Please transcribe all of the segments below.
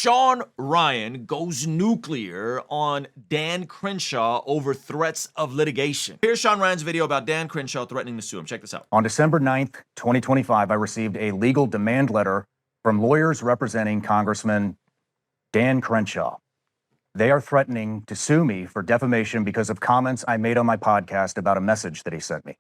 Shawn Ryan goes nuclear on Dan Crenshaw over threats of litigation. Here's Shawn Ryan's video about Dan Crenshaw threatening to sue him. Check this out. On December 9th, 2025, I received a legal demand letter from lawyers representing Congressman Dan Crenshaw. They are threatening to sue me for defamation because of comments I made on my podcast about a message that he sent me.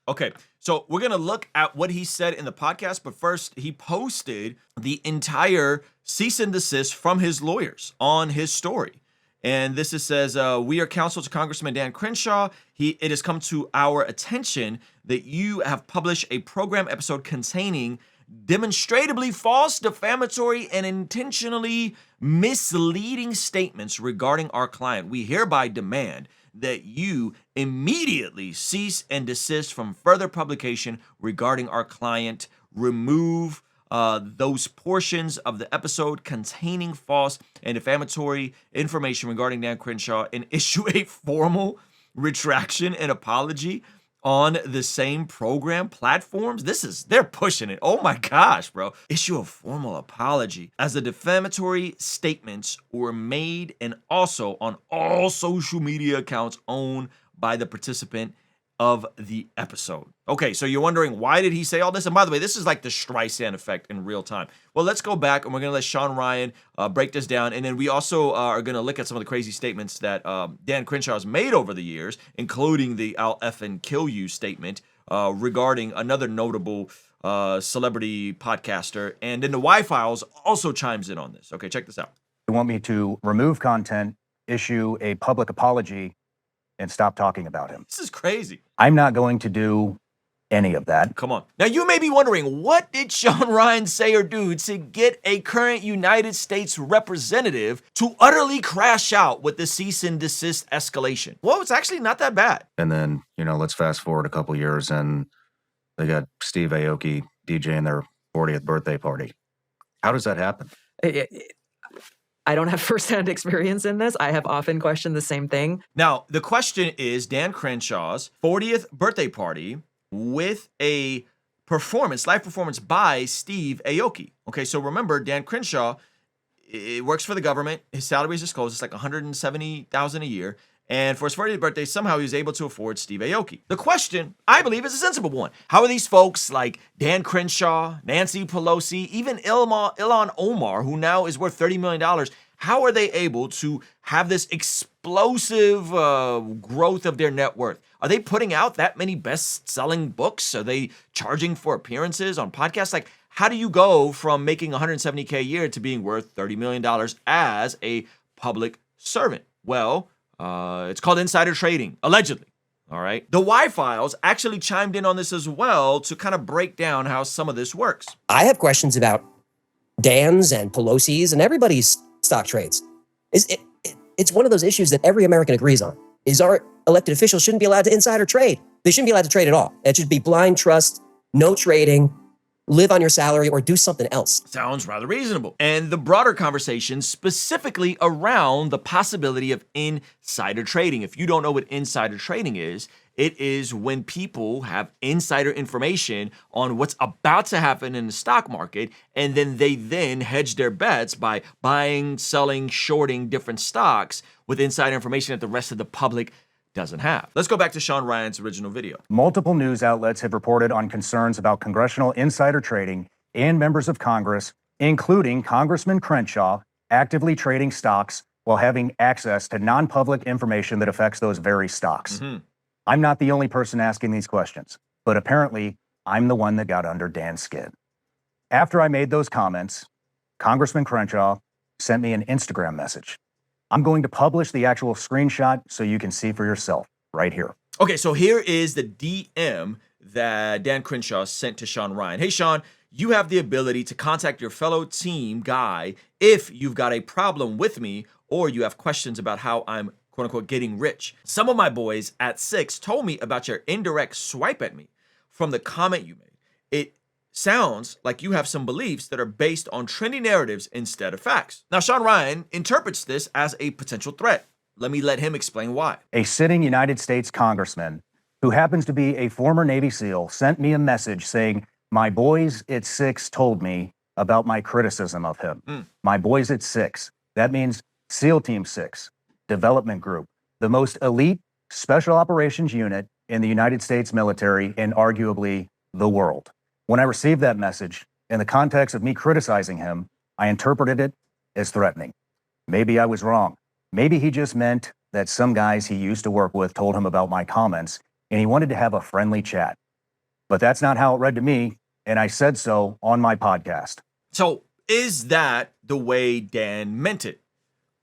Okay, so we're going to look at what he said in the podcast, but first, he posted the entire cease and desist from his lawyers on his story. And this says, we are counsel to Congressman Dan Crenshaw. It has come to our attention that you have published a program episode containing demonstrably false, defamatory, and intentionally misleading statements regarding our client. We hereby demand that you immediately cease and desist from further publication regarding our client, remove those portions of the episode containing false and defamatory information regarding Dan Crenshaw, and issue a formal retraction and apology on the same program platforms. They're pushing it. Oh my gosh, bro. Issue a formal apology as the defamatory statements were made and also on all social media accounts owned by the participant of the episode. Okay, so you're wondering, why did he say all this? And by the way, this is like the Streisand effect in real time. Well, let's go back and we're going to let Shawn Ryan break this down. And then we also are going to look at some of the crazy statements that Dan Crenshaw has made over the years, including the "I'll effing kill you" statement regarding another notable celebrity podcaster. And then the Y-Files also chimes in on this. Okay, check this out. They want me to remove content, issue a public apology, and stop talking about him. This is crazy. I'm not going to do any of that. Come on. Now, you may be wondering, what did Shawn Ryan say or do to get a current United States representative to utterly crash out with the cease and desist escalation? Well, it's actually not that bad. And then, let's fast forward a couple years and they got Steve Aoki DJing their 40th birthday party. How does that happen? I don't have firsthand experience in this. I have often questioned the same thing. Now, the question is Dan Crenshaw's 40th birthday party with a live performance by Steve Aoki. Okay, so remember, Dan Crenshaw, it works for the government. His salary is disclosed. It's like $170,000 a year. And for his 40th birthday, somehow he was able to afford Steve Aoki. The question, I believe, is a sensible one. How are these folks like Dan Crenshaw, Nancy Pelosi, even Ilhan Omar, who now is worth $30 million, how are they able to have this explosive growth of their net worth? Are they putting out that many best-selling books? Are they charging for appearances on podcasts? Like, how do you go from making $170K a year to being worth $30 million as a public servant? Well, it's called insider trading, allegedly. All right. The Y-Files actually chimed in on this as well to kind of break down how some of this works. I have questions about Dan's and Pelosi's and everybody's stock trades. It's one of those issues that every American agrees on. Is our elected officials shouldn't be allowed to insider trade. They shouldn't be allowed to trade at all. It should be blind trust, no trading, live on your salary, or do something else. Sounds rather reasonable. And the broader conversation specifically around the possibility of insider trading. If you don't know what insider trading is, it is when people have insider information on what's about to happen in the stock market, and then they hedge their bets by buying, selling, shorting different stocks with insider information that the rest of the public doesn't have. Let's go back to Shawn Ryan's original video. Multiple news outlets have reported on concerns about congressional insider trading and members of Congress, including Congressman Crenshaw, actively trading stocks while having access to non-public information that affects those very stocks. Mm-hmm. I'm not the only person asking these questions, but apparently I'm the one that got under Dan's skin. After I made those comments, Congressman Crenshaw sent me an Instagram message. I'm going to publish the actual screenshot so you can see for yourself right here. Okay, so here is the DM that Dan Crenshaw sent to Shawn Ryan. Hey, Shawn, you have the ability to contact your fellow team guy if you've got a problem with me or you have questions about how I'm quote unquote getting rich. Some of my boys at 6 told me about your indirect swipe at me from the comment you made. It sounds like you have some beliefs that are based on trendy narratives instead of facts. Now, Shawn Ryan interprets this as a potential threat. Let him explain why. A sitting United States congressman who happens to be a former Navy SEAL sent me a message saying, my boys at 6 told me about my criticism of him. Mm. My boys at 6. That means SEAL Team 6, Development Group, the most elite special operations unit in the United States military and arguably the world. When I received that message, in the context of me criticizing him, I interpreted it as threatening. Maybe I was wrong. Maybe he just meant that some guys he used to work with told him about my comments and he wanted to have a friendly chat. But that's not how it read to me, and I said so on my podcast. So is that the way Dan meant it?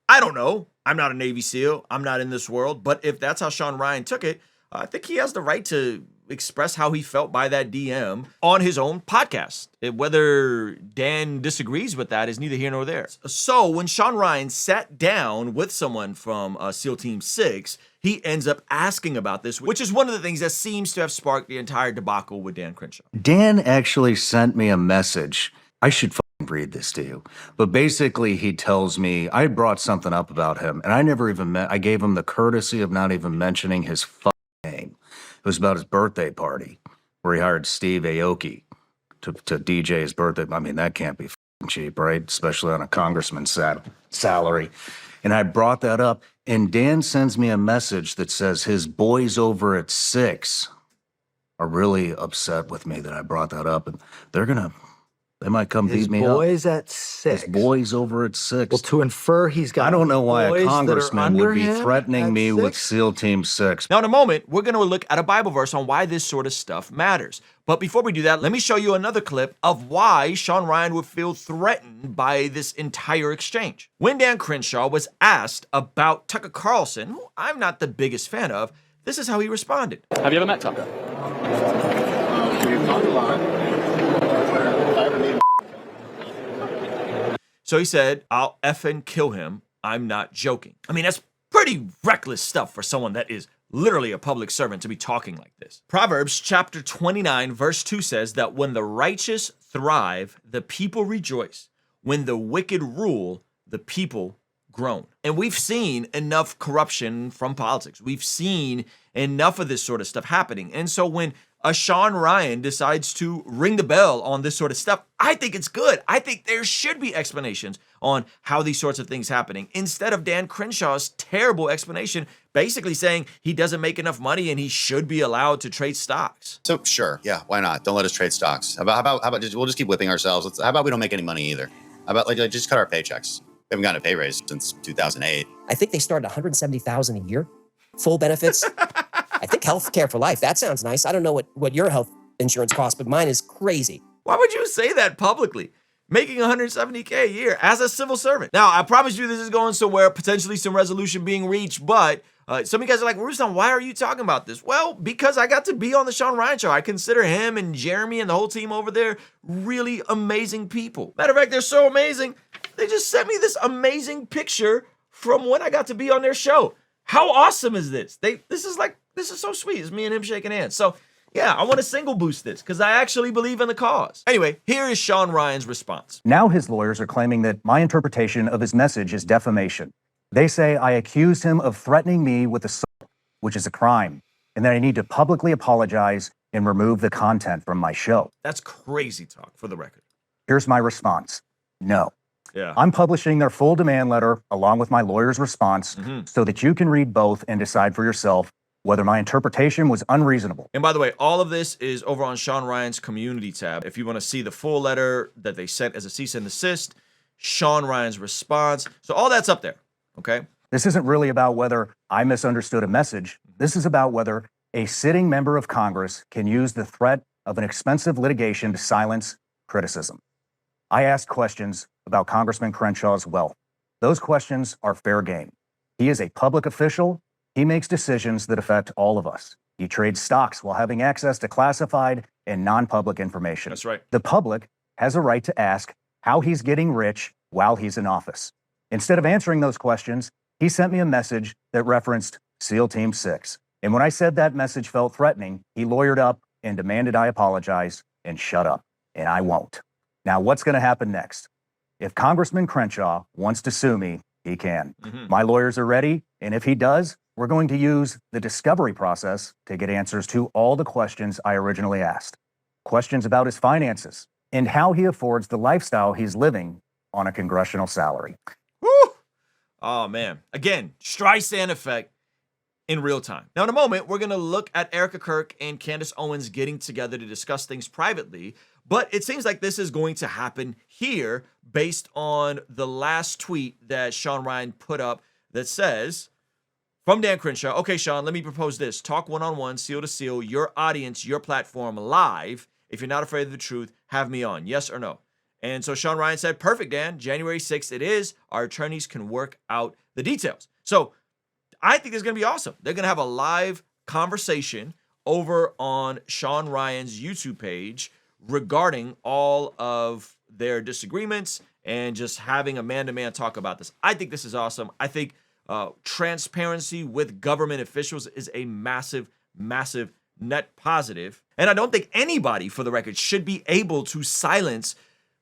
I don't know. I'm not a Navy SEAL. I'm not in this world. But if that's how Shawn Ryan took it, I think he has the right to express how he felt by that DM on his own podcast. Whether Dan disagrees with that is neither here nor there. So when Shawn Ryan sat down with someone from SEAL Team 6, he ends up asking about this, which is one of the things that seems to have sparked the entire debacle with Dan Crenshaw. Dan actually sent me a message. I should read this to you. But basically, he tells me I brought something up about him, and I never even I gave him the courtesy of not even mentioning his name. It was about his birthday party where he hired Steve Aoki to DJ his birthday. I mean, that can't be cheap, right? Especially on a congressman's salary. And I brought that up, and Dan sends me a message that says his boys over at 6 are really upset with me that I brought that up, and they might come beat me up. His boys at 6. His boys over at 6. Well, to infer he's got I don't know why a boys that are congressman would be under him threatening at me 6? with SEAL Team 6. Now, in a moment, we're going to look at a Bible verse on why this sort of stuff matters. But before we do that, let me show you another clip of why Shawn Ryan would feel threatened by this entire exchange. When Dan Crenshaw was asked about Tucker Carlson, who I'm not the biggest fan of, this is how he responded. Have you ever met Tucker? So he said, I'll effing kill him. I'm not joking. I mean, that's pretty reckless stuff for someone that is literally a public servant to be talking like this. Proverbs chapter 29, verse 2 says that when the righteous thrive, the people rejoice. When the wicked rule, the people groan. And we've seen enough corruption from politics. We've seen enough of this sort of stuff happening. And so when a Shawn Ryan decides to ring the bell on this sort of stuff, I think it's good. I think there should be explanations on how these sorts of things happening instead of Dan Crenshaw's terrible explanation basically saying he doesn't make enough money and he should be allowed to trade stocks. So sure, yeah, why not? Don't let us trade stocks. How about we'll just keep whipping ourselves. How about we don't make any money either? How about like just cut our paychecks? We haven't gotten a pay raise since 2008. I think they start at $170,000 a year, full benefits. I think health care for life. That sounds nice. I don't know what your health insurance costs, but mine is crazy. Why would you say that publicly? Making $170K a year as a civil servant. Now, I promise you this is going somewhere, potentially some resolution being reached, but some of you guys are like, Ruslan, why are you talking about this? Well, because I got to be on the Shawn Ryan show. I consider him and Jeremy and the whole team over there really amazing people. Matter of fact, they're so amazing. They just sent me this amazing picture from when I got to be on their show. How awesome is this? This is so sweet. It's me and him shaking hands. So yeah, I want to single boost this because I actually believe in the cause. Anyway, here is Shawn Ryan's response. Now his lawyers are claiming that my interpretation of his message is defamation. They say I accused him of threatening me with assault, which is a crime, and that I need to publicly apologize and remove the content from my show. That's crazy talk, for the record. Here's my response. No. Yeah. I'm publishing their full demand letter along with my lawyer's response so that you can read both and decide for yourself whether my interpretation was unreasonable. And by the way, all of this is over on Shawn Ryan's community tab. If you want to see the full letter that they sent as a cease and desist, Shawn Ryan's response. So all that's up there, okay? This isn't really about whether I misunderstood a message. This is about whether a sitting member of Congress can use the threat of an expensive litigation to silence criticism. I asked questions about Congressman Crenshaw's wealth. Those questions are fair game. He is a public official. He makes decisions that affect all of us. He trades stocks while having access to classified and non-public information. That's right. The public has a right to ask how he's getting rich while he's in office. Instead of answering those questions, he sent me a message that referenced SEAL Team 6. And when I said that message felt threatening, he lawyered up and demanded I apologize and shut up. And I won't. Now, what's going to happen next? If Congressman Crenshaw wants to sue me, he can. My lawyers are ready, and if he does, we're going to use the discovery process to get answers to all the questions I originally asked. Questions about his finances, and how he affords the lifestyle he's living on a congressional salary. Woo! Oh, man. Again, Streisand effect in real time. Now, in a moment, we're going to look at Erika Kirk and Candace Owens getting together to discuss things privately, but it seems like this is going to happen here based on the last tweet that Shawn Ryan put up that says, from Dan Crenshaw, okay, Shawn, let me propose this. Talk one-on-one, seal to seal, your audience, your platform, live. If you're not afraid of the truth, have me on. Yes or no? And so Shawn Ryan said, perfect, Dan. January 6th it is. Our attorneys can work out the details. So I think it's going to be awesome. They're going to have a live conversation over on Shawn Ryan's YouTube page regarding all of their disagreements and just having a man-to-man talk about this. I think this is awesome. I think transparency with government officials is a massive, massive net positive. And I don't think anybody, for the record, should be able to silence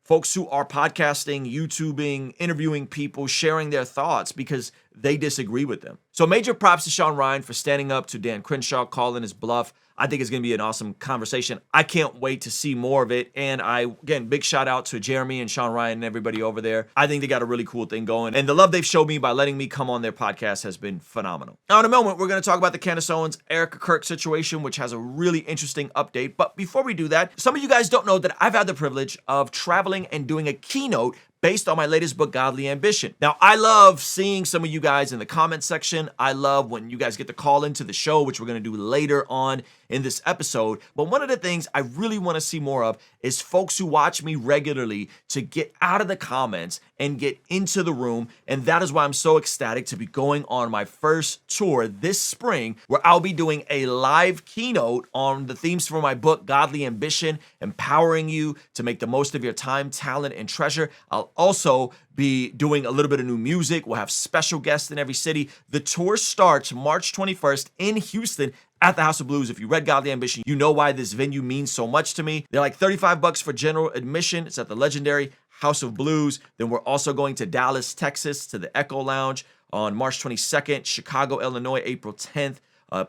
folks who are podcasting, YouTubing, interviewing people, sharing their thoughts because they disagree with them. So major props to Shawn Ryan for standing up to Dan Crenshaw, calling his bluff. I think it's going to be an awesome conversation. I can't wait to see more of it. And again, big shout out to Jeremy and Shawn Ryan and everybody over there. I think they got a really cool thing going. And the love they've showed me by letting me come on their podcast has been phenomenal. Now, in a moment, we're going to talk about the Candace Owens, Erika Kirk situation, which has a really interesting update. But before we do that, some of you guys don't know that I've had the privilege of traveling and doing a keynote based on my latest book, Godly Ambition. Now, I love seeing some of you guys in the comment section. I love when you guys get to call into the show, which we're going to do later on in this episode. But one of the things I really want to see more of is folks who watch me regularly to get out of the comments and get into the room. And that is why I'm so ecstatic to be going on my first tour this spring, where I'll be doing a live keynote on the themes for my book, Godly Ambition, empowering you to make the most of your time, talent, and treasure. I'll also be doing a little bit of new music. We'll have special guests in every city. The tour starts March 21st in Houston at the House of Blues. If you read Godly Ambition, you know why this venue means so much to me. They're like $35 for general admission. It's at the legendary House of Blues. Then we're also going to Dallas, Texas, to the Echo Lounge on March 22nd, Chicago, Illinois, April 10th,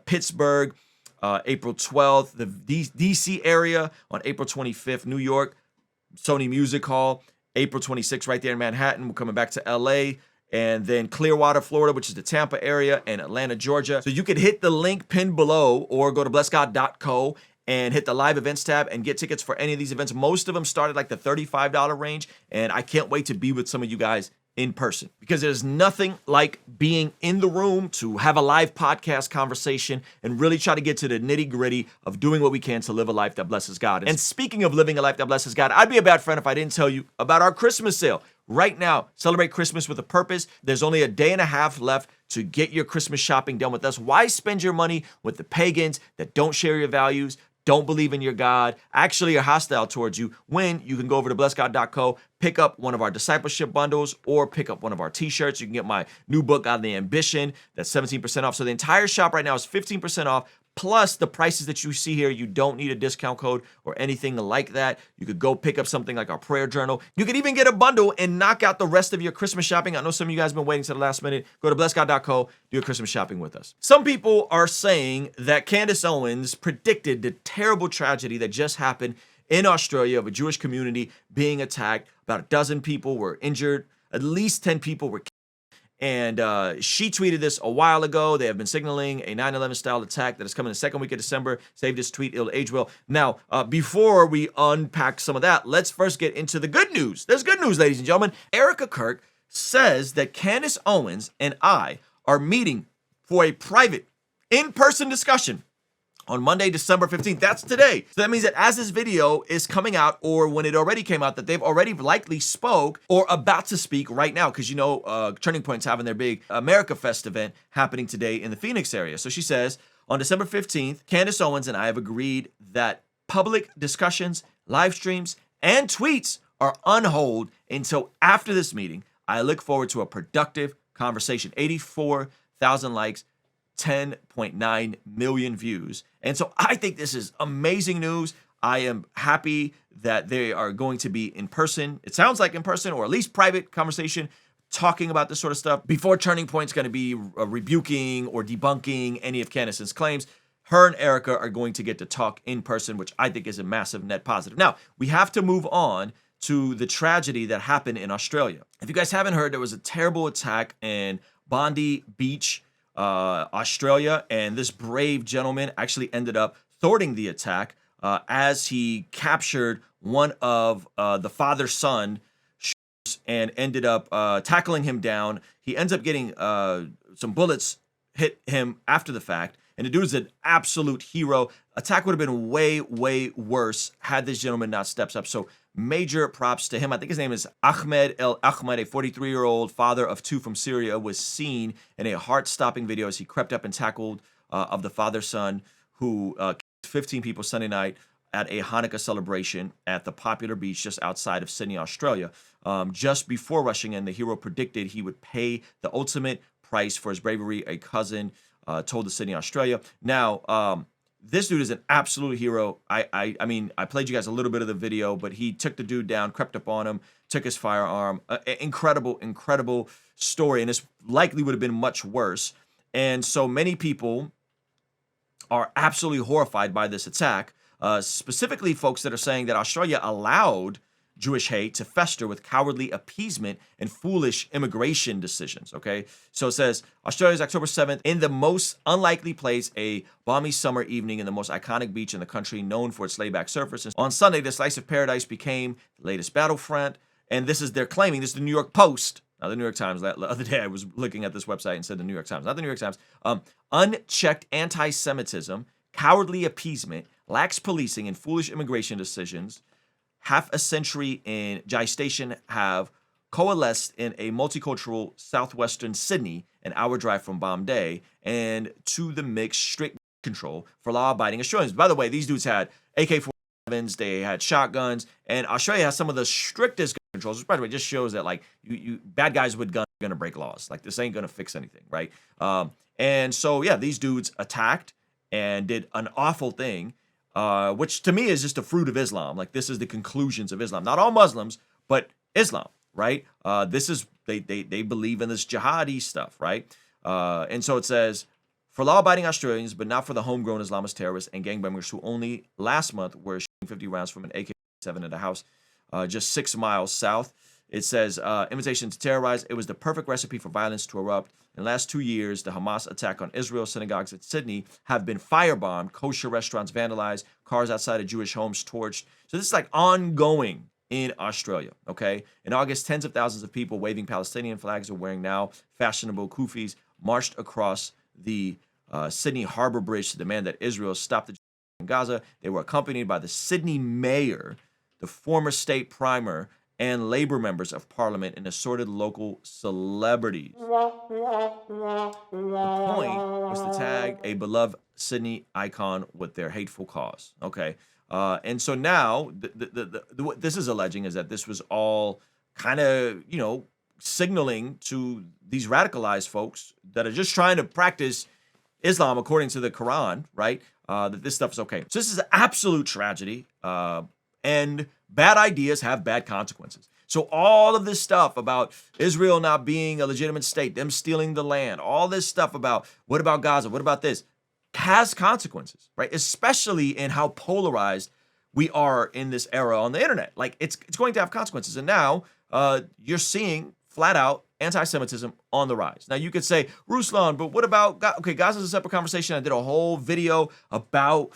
Pittsburgh, April 12th, the DC area on April 25th, New York, Sony Music Hall, April 26th, right there in Manhattan. We're coming back to LA, and then Clearwater, Florida, which is the Tampa area, and Atlanta, Georgia. So you could hit the link pinned below or go to blessgod.co and hit the live events tab and get tickets for any of these events. Most of them started like the $35 range, and I can't wait to be with some of you guys in person, because there's nothing like being in the room to have a live podcast conversation and really try to get to the nitty gritty of doing what we can to live a life that blesses God. And speaking of living a life that blesses God, I'd be a bad friend if I didn't tell you about our Christmas sale. Right now, celebrate Christmas with a purpose. There's only a day and a half left to get your Christmas shopping done with us. Why spend your money with the pagans that don't share your values, don't believe in your God, actually are hostile towards you, when you can go over to blessgod.co, pick up one of our discipleship bundles, or pick up one of our t-shirts. You can get my new book, Godly Ambition. That's 17% off. So the entire shop right now is 15% off. Plus the prices that you see here. You don't need a discount code or anything like that. You could go pick up something like our prayer journal. You could even get a bundle and knock out the rest of your Christmas shopping. I know some of you guys have been waiting to the last minute. Go to blessgod.co, do your Christmas shopping with us. Some people are saying that Candace Owens predicted the terrible tragedy that just happened in Australia of a Jewish community being attacked. About a dozen people were injured. At least 10 people were killed. And she tweeted this a while ago. They have been signaling a 9/11 style attack that is coming the second week of December. Save this tweet, it'll age well. Now, before we unpack some of that, let's first get into the good news. There's good news, ladies and gentlemen. Erika Kirk says that Candace Owens and I are meeting for a private, in-person discussion on Monday, December 15th. That's today. So that means that as this video is coming out, or when it already came out, that they've already likely spoke or about to speak right now, because you know Turning Point's having their big America Fest event happening today in the Phoenix area. So she says, on December 15th, Candace Owens and I have agreed that public discussions, live streams, and tweets are on hold until after this meeting. I look forward to a productive conversation. 84,000 likes, 10.9 million views. And so I think this is amazing news. I am happy that they are going to be in person. It sounds like in person, or at least private conversation, talking about this sort of stuff before Turning Point's going to be rebuking or debunking any of Candace's claims. her and Erika are going to get to talk in person, which I think is a massive net positive. Now, we have to move on to the tragedy that happened in Australia. If you guys haven't heard, there was a terrible attack in Bondi Beach, Australia, and this brave gentleman actually ended up thwarting the attack as he captured one of the father-son and ended up tackling him down. He ends up getting some bullets hit him after the fact, and the dude is an absolute hero. Attack would have been way, way worse had this gentleman not stepped up. So major props to him. I think his name is Ahmed El Ahmed, a 43-year-old father of 2 from Syria, was seen in a heart-stopping video as he crept up and tackled of the father-son who killed 15 people Sunday night at a Hanukkah celebration at the popular beach just outside of Sydney, Australia. Just before rushing in, the hero predicted he would pay the ultimate price for his bravery, a cousin told the Sydney, Australia. Now, this dude is an absolute hero. I mean, I played you guys a little bit of the video, but he took the dude down, crept up on him, took his firearm. Incredible story, and this likely would have been much worse. And so many people are absolutely horrified by this attack, specifically folks that are saying that Australia allowed Jewish hate to fester with cowardly appeasement and foolish immigration decisions, okay? So it says, Australia's October 7th, in the most unlikely place, a balmy summer evening in the most iconic beach in the country, known for its laid-back surface. And on Sunday, the slice of paradise became the latest battlefront, and this is, they're claiming, this is the New York Post, now the New York Times, the other day I was looking at this website and said the New York Times, not the New York Times, unchecked anti-Semitism, cowardly appeasement, lax policing, and foolish immigration decisions, half a century in gestation, have coalesced in a multicultural southwestern Sydney, an hour drive from Bombay, and to the mix, strict control for law-abiding Australians. By the way, these dudes had AK-47s, they had shotguns, and Australia has some of the strictest gun controls, which, by the way, just shows that, like, you bad guys with guns are going to break laws. Like, this ain't going to fix anything, right? And so, yeah, these dudes attacked and did an awful thing, which to me is just a fruit of Islam. Like, this is the conclusions of Islam. Not all Muslims, but Islam, right? This is, they believe in this jihadi stuff, right? And so it says, for law-abiding Australians, but not for the homegrown Islamist terrorists and gangbangers who only last month were shooting 50 rounds from an AK-47 at a house just 6 miles south. It says, invitation to terrorize. It was the perfect recipe for violence to erupt. In the last 2 years, the Hamas attack on Israel synagogues in Sydney have been firebombed, kosher restaurants vandalized, cars outside of Jewish homes torched. So this is like ongoing in Australia, okay? In August, tens of thousands of people waving Palestinian flags or wearing now fashionable kufis marched across the Sydney Harbour Bridge to demand that Israel stop the in Gaza. They were accompanied by the Sydney mayor, the former state primer, and Labour members of Parliament and assorted local celebrities. The point was to tag a beloved Sydney icon with their hateful cause. Okay, and so now what this is alleging is that this was all kind of, you know, signaling to these radicalized folks that are just trying to practice Islam according to the Quran, right? That this stuff is okay. So this is an absolute tragedy, and bad ideas have bad consequences. So all of this stuff about Israel not being a legitimate state, them stealing the land, all this stuff about what about Gaza, what about this, has consequences, right? Especially in how polarized we are in this era on the internet. Like, it's going to have consequences. And now you're seeing flat out anti-Semitism on the rise. Now you could say, Ruslan, but what about, okay, Gaza's a separate conversation. I did a whole video about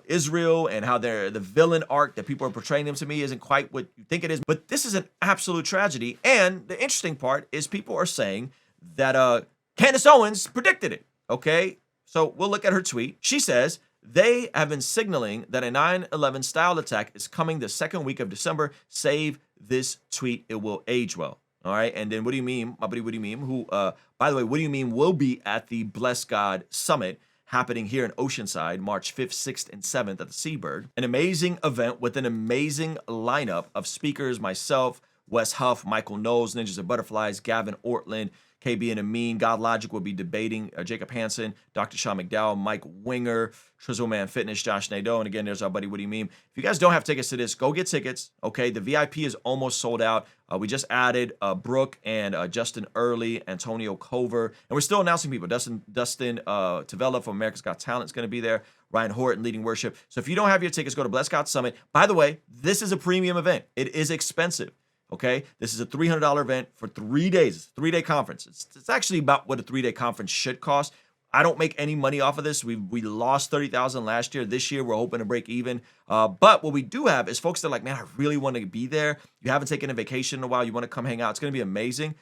Israel and how they're the villain arc that people are portraying them to me isn't quite what you think it is. But this is an absolute tragedy. And the interesting part is people are saying that Candace Owens predicted it, okay? So we'll look at her tweet. She says, they have been signaling that a 9/11 style attack is coming the second week of December. Save this tweet. It will age well. All right. And then what do you mean, my buddy, what do you mean? Who, by the way, what do you mean will be at the Bless God Summit happening here in Oceanside, March 5th, 6th, and 7th at the Seabird. An amazing event with an amazing lineup of speakers, myself, Wes Huff, Michael Knowles, Ninjas and Butterflies, Gavin Ortland, KB and Amin. God Logic will be debating Jacob Hansen, Dr. Sean McDowell, Mike Winger, Trizzleman Fitness, Josh Nadeau. And again, there's our buddy Woody Meme. If you guys don't have tickets to this, go get tickets. Okay, the VIP is almost sold out. We just added Brooke and Justin Early, Antonio Cover, and we're still announcing people. Dustin Tavella from America's Got Talent is going to be there. Ryan Horton leading worship. So if you don't have your tickets, go to Blessed God Summit. By the way, this is a premium event. It is expensive. Okay, this is a $300 event for 3 days. It's a 3-day conference. It's actually about what a 3-day conference should cost. I don't make any money off of this. We lost $30,000 last year. This year, we're hoping to break even. But what we do have is folks that are like, man, I really want to be there. You haven't taken a vacation in a while. You want to come hang out. It's going to be amazing.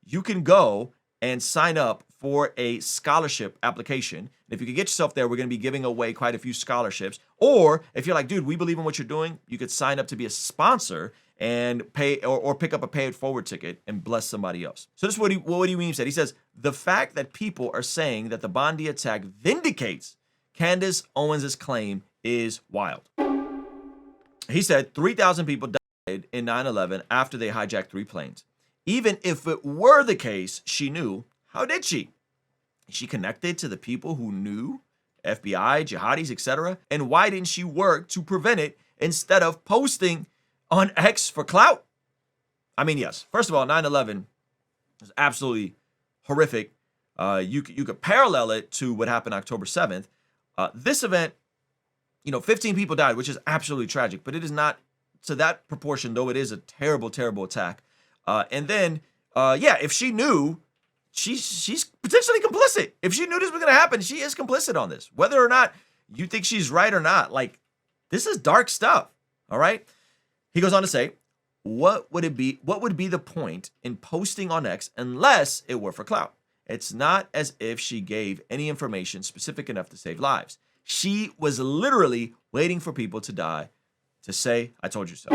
You can go and sign up for a scholarship application. And if you can get yourself there, we're going to be giving away quite a few scholarships. Or if you're like, dude, we believe in what you're doing, you could sign up to be a sponsor and pay or pick up a pay it forward ticket and bless somebody else. So this is what Woody Weems said. He says, the fact that people are saying that the Bondi attack vindicates Candace Owens' claim is wild. He said 3,000 people died in 9/11 after they hijacked 3 planes. Even if it were the case she knew, how did she? Is she connected to the people who knew? FBI, jihadis, etc.? And why didn't she work to prevent it instead of posting on X for clout? I mean, yes. First of all, 9/11 was absolutely horrific. You could parallel it to what happened October 7th. This event, 15 people died, which is absolutely tragic, but it is not to that proportion, though it is a terrible, terrible attack. And then, if she knew, she's potentially complicit. If she knew this was going to happen, she is complicit on this. Whether or not you think she's right or not, like, this is dark stuff, all right? He goes on to say, what would be the point in posting on X unless it were for clout? It's not as if she gave any information specific enough to save lives. She was literally waiting for people to die to say, I told you so.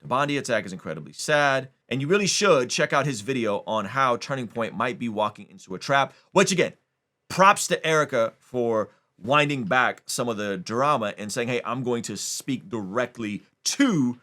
The Bondi attack is incredibly sad, and you really should check out his video on how Turning Point might be walking into a trap, which again, props to Erika for winding back some of the drama and saying, hey, I'm going to speak directly to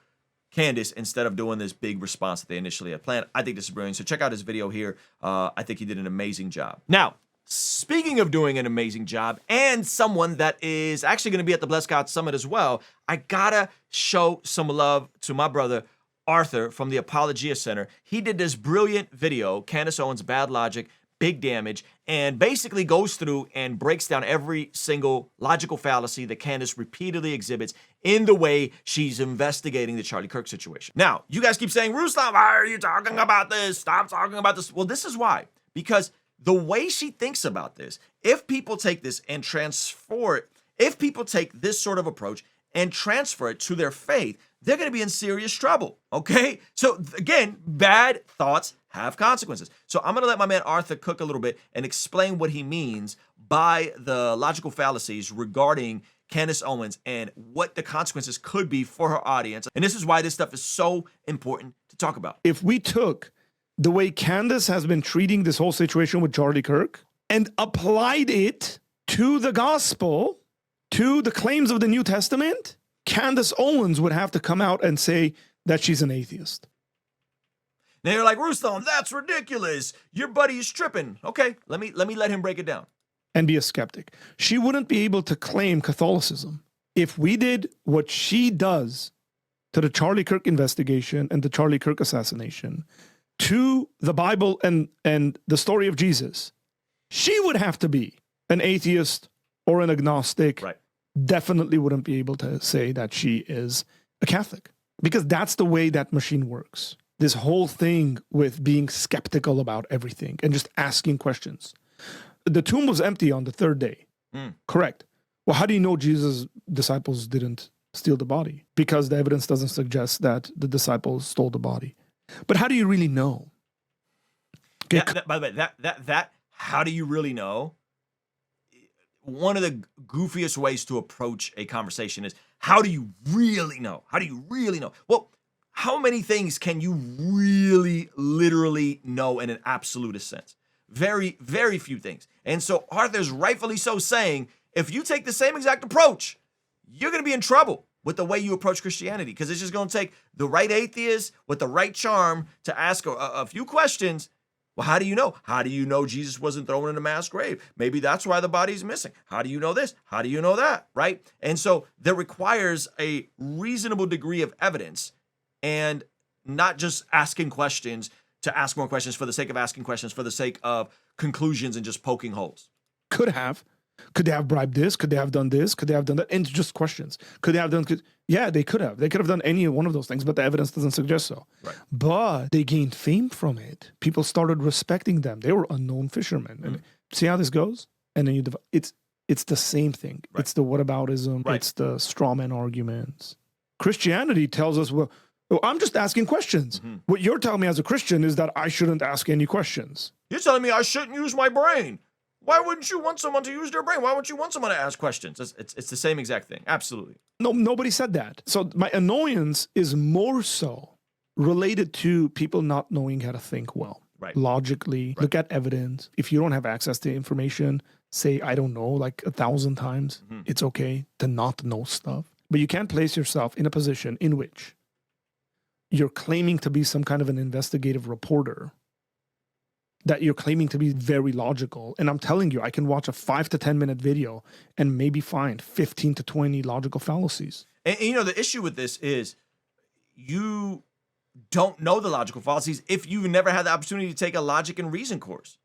Candace instead of doing this big response that they initially had planned. I think this is brilliant. So check out his video here. I think he did an amazing job. Now, speaking of doing an amazing job and someone that is actually going to be at the Blessed God Summit as well, I gotta show some love to my brother, Arthur from the Apologia Center. He did this brilliant video, Candace Owens, Bad Logic, Big Damage, and basically goes through and breaks down every single logical fallacy that Candace repeatedly exhibits in the way she's investigating the Charlie Kirk situation. Now, you guys keep saying, Ruslan, why are you talking about this? Stop talking about this. Well, this is why. Because the way she thinks about this, if people take this and transfer it, if people take this sort of approach and transfer it to their faith, they're going to be in serious trouble, okay? So again, bad thoughts have consequences. So I'm going to let my man Arthur cook a little bit and explain what he means by the logical fallacies regarding Candace Owens and what the consequences could be for her audience. And this is why this stuff is so important to talk about. If we took the way Candace has been treating this whole situation with Charlie Kirk and applied it to the gospel, to the claims of the New Testament, Candace Owens would have to come out and say that she's an atheist. Now you're like, Ruslan, that's ridiculous. Your buddy is tripping. Okay, let me let him break it down. And be a skeptic. She wouldn't be able to claim Catholicism if we did what she does to the Charlie Kirk investigation and the Charlie Kirk assassination, to the Bible and the story of Jesus. She would have to be an atheist or an agnostic. Right. Definitely wouldn't be able to say that she is a Catholic, because that's the way that machine works. This whole thing with being skeptical about everything and just asking questions. The tomb was empty on the 3rd day. Correct. Well, how do you know Jesus' disciples didn't steal the body? Because the evidence doesn't suggest that the disciples stole the body. But how do you really know? Okay. By the way, that how do you really know? One of the goofiest ways to approach a conversation is, how do you really know? How do you really know? Well, how many things can you really, literally know in an absolutist sense? Very, very few things. And so Arthur's rightfully so saying, if you take the same exact approach, you're going to be in trouble. with the way you approach Christianity, because it's just going to take the right atheist with the right charm to ask a few questions. Well, how do you know? How do you know Jesus wasn't thrown in a mass grave? Maybe that's why the body's missing. How do you know this? How do you know that? Right? And so that requires a reasonable degree of evidence, and not just asking questions to ask more questions for the sake of asking questions, for the sake of conclusions and just poking holes. Could they have bribed this? Could they have done this? Could they have done that? And just questions. Could they have done? Yeah, they could have. They could have done any one of those things, but the evidence doesn't suggest so. Right. But they gained fame from it. People started respecting them. They were unknown fishermen. And see how this goes? And then it's the same thing. Right. It's the whataboutism. Right. It's the straw man arguments. Christianity tells us, well, I'm just asking questions. Mm-hmm. What you're telling me as a Christian is that I shouldn't ask any questions. You're telling me I shouldn't use my brain. Why wouldn't you want someone to use their brain? Why wouldn't you want someone to ask questions? It's the same exact thing. Absolutely. No, nobody said that. So my annoyance is more so related to people not knowing how to think well. Right. Logically, Right. look at evidence. If you don't have access to information, say, I don't know, like 1,000 times. Mhm. It's okay to not know stuff. But you can't place yourself in a position in which you're claiming to be some kind of an investigative reporter, that you're claiming to be very logical. And I'm telling you, I can watch a 5 to 10 minute video and maybe find 15 to 20 logical fallacies. And you know, the issue with this is you don't know the logical fallacies if you've never had the opportunity to take a logic and reason course.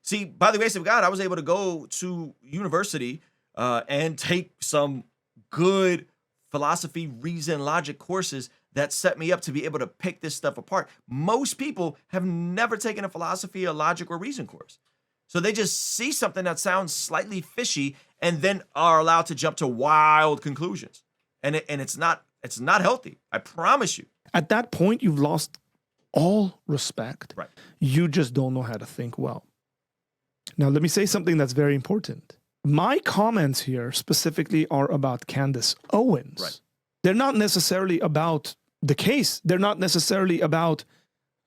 See, by the grace of God, I was able to go to university and take some good philosophy, reason, logic courses that set me up to be able to pick this stuff apart. Most people have never taken a philosophy, a logic, or reason course. So they just see something that sounds slightly fishy and then are allowed to jump to wild conclusions. And it's not healthy. I promise you. At that point, you've lost all respect. Right. You just don't know how to think well. Now, let me say something that's very important. My comments here specifically are about Candace Owens. Right. They're not necessarily about the case. They're not necessarily about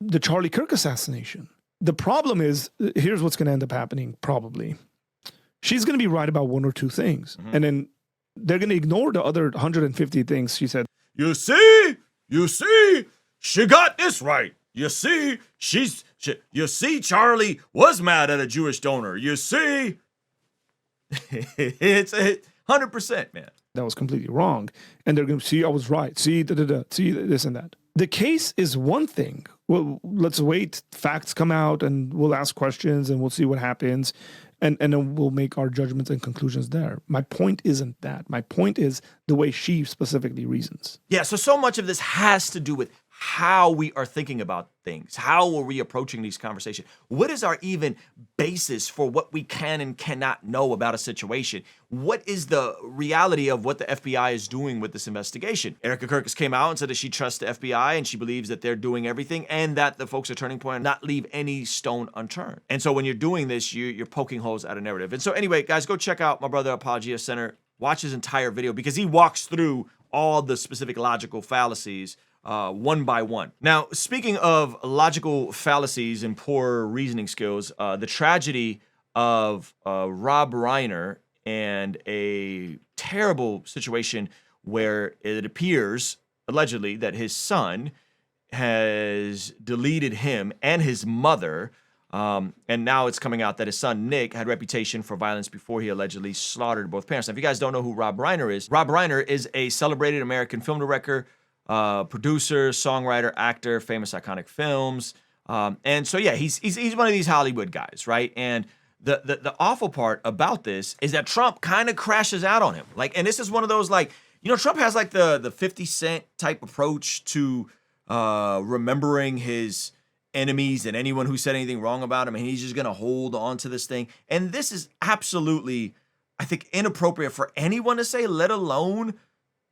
the Charlie Kirk assassination. The problem is, here's what's going to end up happening probably. She's going to be right about one or two things. Mhm. And then they're going to ignore the other 150 things she said. You see, she got this right. You see, you see, Charlie was mad at a Jewish donor. You see, it's 100%, man. That was completely wrong. And they're going to see, I was right. See, see this and that. The case is one thing. Well, let's wait. Facts come out and we'll ask questions and we'll see what happens. And then we'll make our judgments and conclusions there. My point isn't that. My point is the way she specifically reasons. Yeah, so much of this has to do with how we are thinking about things. How are we approaching these conversations? What is our even basis for what we can and cannot know about a situation? What is the reality of what the FBI is doing with this investigation? Erika Kirkus came out and said that she trusts the FBI and she believes that they're doing everything and that the folks at Turning Point not leave any stone unturned. And so when you're doing this, you're poking holes at a narrative. And so anyway, guys, go check out my brother Apologia Center. Watch his entire video because he walks through all the specific logical fallacies one by one. Now, speaking of logical fallacies and poor reasoning skills, the tragedy of Rob Reiner and a terrible situation where it appears, allegedly, that his son has deleted him and his mother. And now it's coming out that his son, Nick, had a reputation for violence before he allegedly slaughtered both parents. Now, if you guys don't know who Rob Reiner is a celebrated American film director, producer, songwriter, actor, famous iconic films. And so, yeah, he's one of these Hollywood guys, right? And the awful part about this is that Trump kind of crashes out on him. Like, and this is one of those, like, you know, Trump has like the 50 Cent type approach to remembering his enemies and anyone who said anything wrong about him, and he's just going to hold on to this thing. And this is absolutely, I think, inappropriate for anyone to say, let alone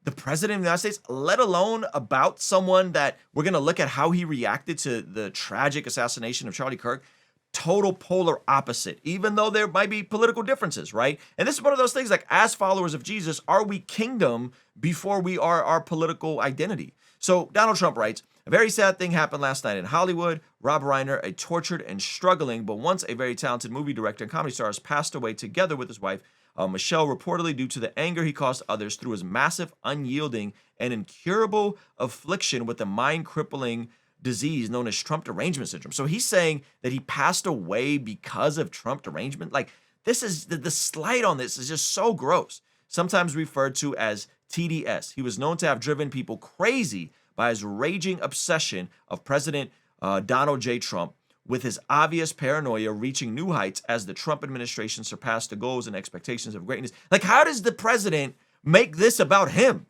the president of the United States, let alone about someone that we're going to look at how he reacted to the tragic assassination of Charlie Kirk. Total polar opposite, even though there might be political differences, right? And this is one of those things, like, as followers of Jesus, are we kingdom before we are our political identity? So Donald Trump writes, a very sad thing happened last night in Hollywood. Rob Reiner, a tortured and struggling, but once a very talented movie director and comedy star, has passed away together with his wife Michelle, reportedly due to the anger he caused others through his massive, unyielding, and incurable affliction with a mind-crippling disease known as Trump derangement syndrome. So he's saying that he passed away because of Trump derangement. Like, this is the slight on this is just so gross. Sometimes referred to as TDS. He was known to have driven people crazy by his raging obsession of President Donald J. Trump, with his obvious paranoia reaching new heights as the Trump administration surpassed the goals and expectations of greatness. Like, how does the president make this about him?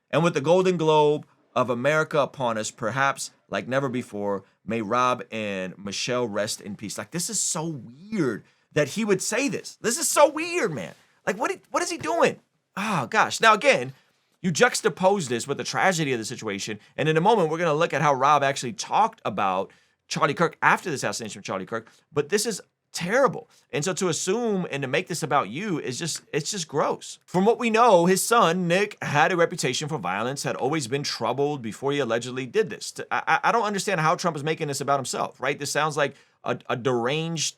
And with the Golden Globe of America upon us, perhaps like never before, may Rob and Michelle rest in peace. Like, this is so weird that he would say this. This is so weird, man. Like, what is he doing? Oh, gosh. Now, again, you juxtapose this with the tragedy of the situation, and in a moment, we're going to look at how Rob actually talked about Charlie Kirk after the assassination of Charlie Kirk, but this is terrible. And so to assume and to make this about you is it's just gross. From what we know, his son, Nick, had a reputation for violence, had always been troubled before he allegedly did this. I don't understand how Trump is making this about himself, right? This sounds like a deranged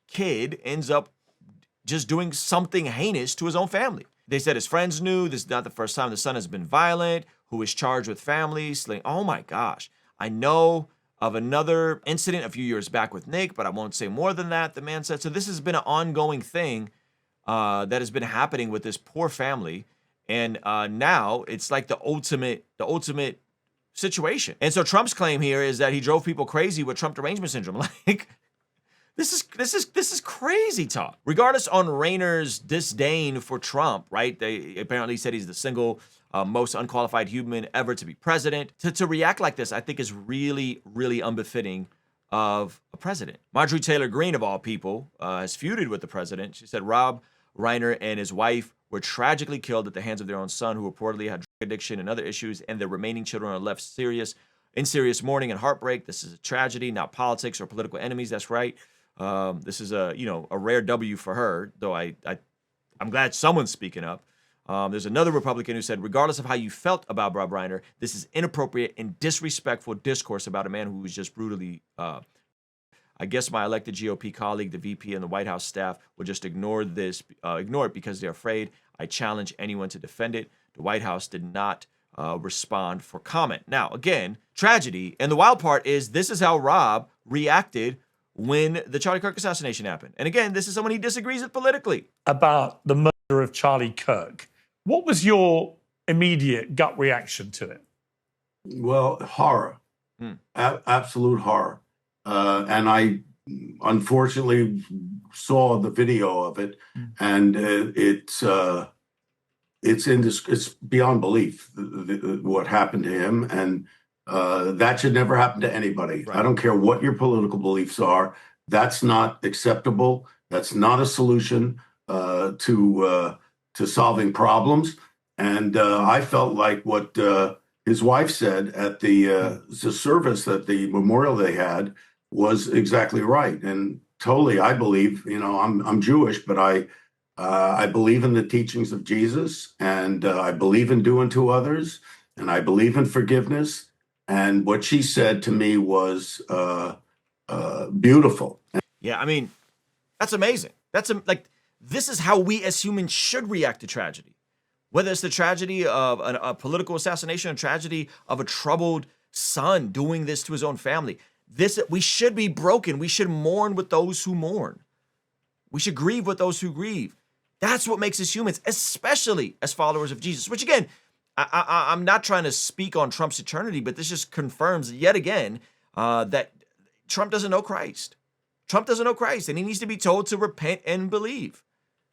kid ends up just doing something heinous to his own family. They said his friends knew. This is not the first time the son has been violent, who is charged with family slaying. Oh my gosh. I know of another incident a few years back with Nick, but I won't say more than that, the man said. So this has been an ongoing thing that has been happening with this poor family. And now it's like the ultimate situation. And so Trump's claim here is that he drove people crazy with Trump derangement syndrome. Like, this is crazy talk. Regardless on Reiner's disdain for Trump, right? They apparently said he's the single most unqualified human ever to be president. To react like this, I think is really, really unbefitting of a president. Marjorie Taylor Greene, of all people, has feuded with the president. She said Rob Reiner and his wife were tragically killed at the hands of their own son, who reportedly had drug addiction and other issues, and the remaining children are left in serious mourning and heartbreak. This is a tragedy, not politics or political enemies. That's right. This is a rare W for her, though I'm glad someone's speaking up. There's another Republican who said, regardless of how you felt about Rob Reiner, this is inappropriate and disrespectful discourse about a man who was just brutally, I guess my elected GOP colleague, the VP, and the White House staff would just ignore it because they're afraid. I challenge anyone to defend it. The White House did not respond for comment. Now, again, tragedy. And the wild part is this is how Rob reacted when the Charlie Kirk assassination happened. And again, this is someone he disagrees with politically. About the murder of Charlie Kirk. What was your immediate gut reaction to it? Well, horror, absolute horror. And I unfortunately saw the video of it, and it's beyond belief what happened to him, and that should never happen to anybody. Right. I don't care what your political beliefs are. That's not acceptable. That's not a solution to solving problems. And I felt like what his wife said at the service, at the memorial they had, was exactly right. And totally, I believe, I'm Jewish, but I believe in the teachings of Jesus, and I believe in doing to others, and I believe in forgiveness. And what she said to me was beautiful. Yeah, I mean, that's amazing. This is how we as humans should react to tragedy. Whether it's the tragedy of a political assassination, a tragedy of a troubled son doing this to his own family. We should be broken. We should mourn with those who mourn. We should grieve with those who grieve. That's what makes us humans, especially as followers of Jesus, which again, I'm not trying to speak on Trump's eternity, but this just confirms yet again that Trump doesn't know Christ. Trump doesn't know Christ, and he needs to be told to repent and believe,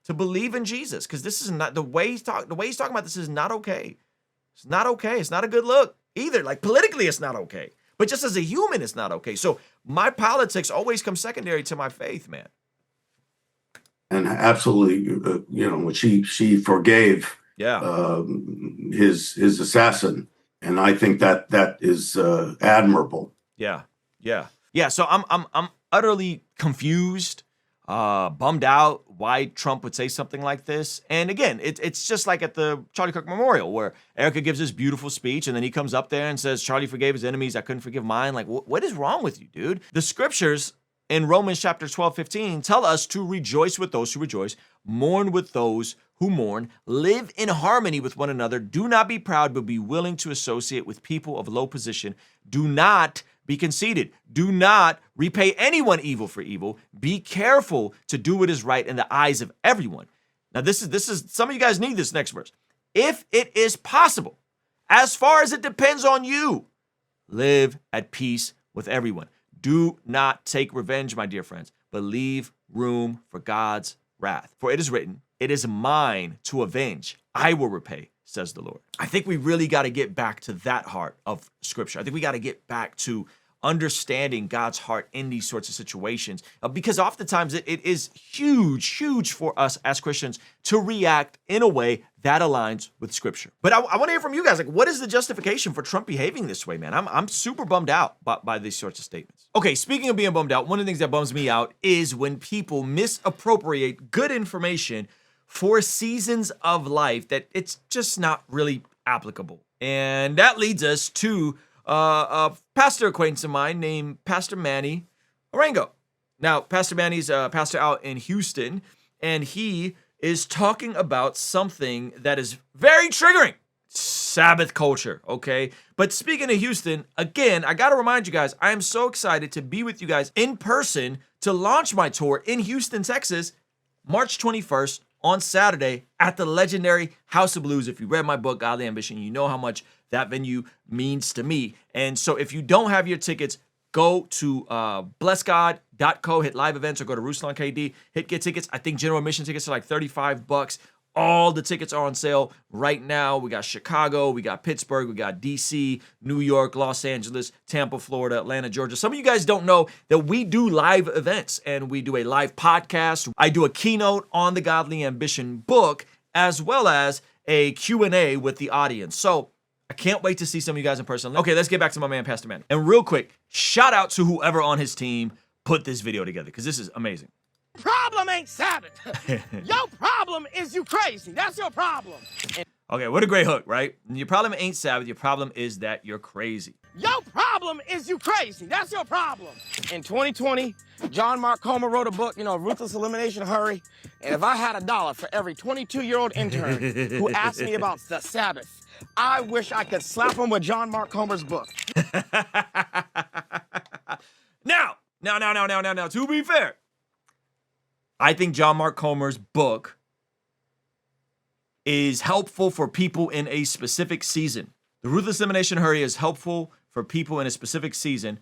to believe in Jesus, because this is not the way he's talking about this is not okay. It's not okay. It's not a good look either. Like politically, it's not okay. But just as a human, it's not okay. So my politics always come secondary to my faith, man. And absolutely, she forgave his assassin, and I think that is admirable. Yeah. So I'm utterly confused, bummed out why Trump would say something like this. And again, it's just like at the Charlie Kirk Memorial, where Erika gives this beautiful speech, and then he comes up there and says, Charlie forgave his enemies, I couldn't forgive mine. Like, what is wrong with you, dude? The scriptures in Romans chapter 12:15 tell us to rejoice with those who rejoice, mourn with those who mourn, live in harmony with one another. Do not be proud, but be willing to associate with people of low position. Do not be conceited. Do not repay anyone evil for evil. Be careful to do what is right in the eyes of everyone. Now, this is some of you guys need this next verse. If it is possible, as far as it depends on you, live at peace with everyone. Do not take revenge, my dear friends, but leave room for God's wrath. For it is written, it is mine to avenge. I will repay, says the Lord. I think we really got to get back to that heart of Scripture. I think we got to get back to understanding God's heart in these sorts of situations, because oftentimes it is huge for us as Christians to react in a way that aligns with Scripture. But I want to hear from you guys. Like, what is the justification for Trump behaving this way, man? I'm super bummed out by these sorts of statements. Okay, speaking of being bummed out, one of the things that bums me out is when people misappropriate good information for seasons of life that it's just not really applicable. And that leads us to a pastor acquaintance of mine named Pastor Manny Arango. Now, Pastor Manny's a pastor out in Houston, and he is talking about something that is very triggering. Sabbath culture, okay? But speaking of Houston, again, I got to remind you guys, I am so excited to be with you guys in person to launch my tour in Houston, Texas, March 21st on Saturday at the legendary House of Blues. If you read my book, Godly Ambition, you know how much that venue means to me. And so if you don't have your tickets, go to blessgod.co, hit live events, or go to Ruslan KD, hit get tickets. I think general admission tickets are like $35. All the tickets are on sale right now. We got Chicago, we got Pittsburgh, we got DC, New York, Los Angeles, Tampa, Florida, Atlanta, Georgia. Some of you guys don't know that we do live events and we do a live podcast. I do a keynote on the Godly Ambition book, as well as a Q&A with the audience. So I can't wait to see some of you guys in person. Okay, let's get back to my man, Pastor Manny. And real quick, shout out to whoever on his team put this video together, because this is amazing. Problem ain't Sabbath. Your problem is you crazy. That's your problem. Okay, what a great hook, right? Your problem ain't Sabbath. Your problem is that you're crazy. Your problem is you crazy. That's your problem. In 2020, John Mark Comer wrote a book, Ruthless Elimination Hurry. And if I had $1 for every 22-year-old intern who asked me about the Sabbath, I wish I could slap him with John Mark Comer's book. Now, to be fair, I think John Mark Comer's book is helpful for people in a specific season. The Ruthless Elimination Hurry is helpful for people in a specific season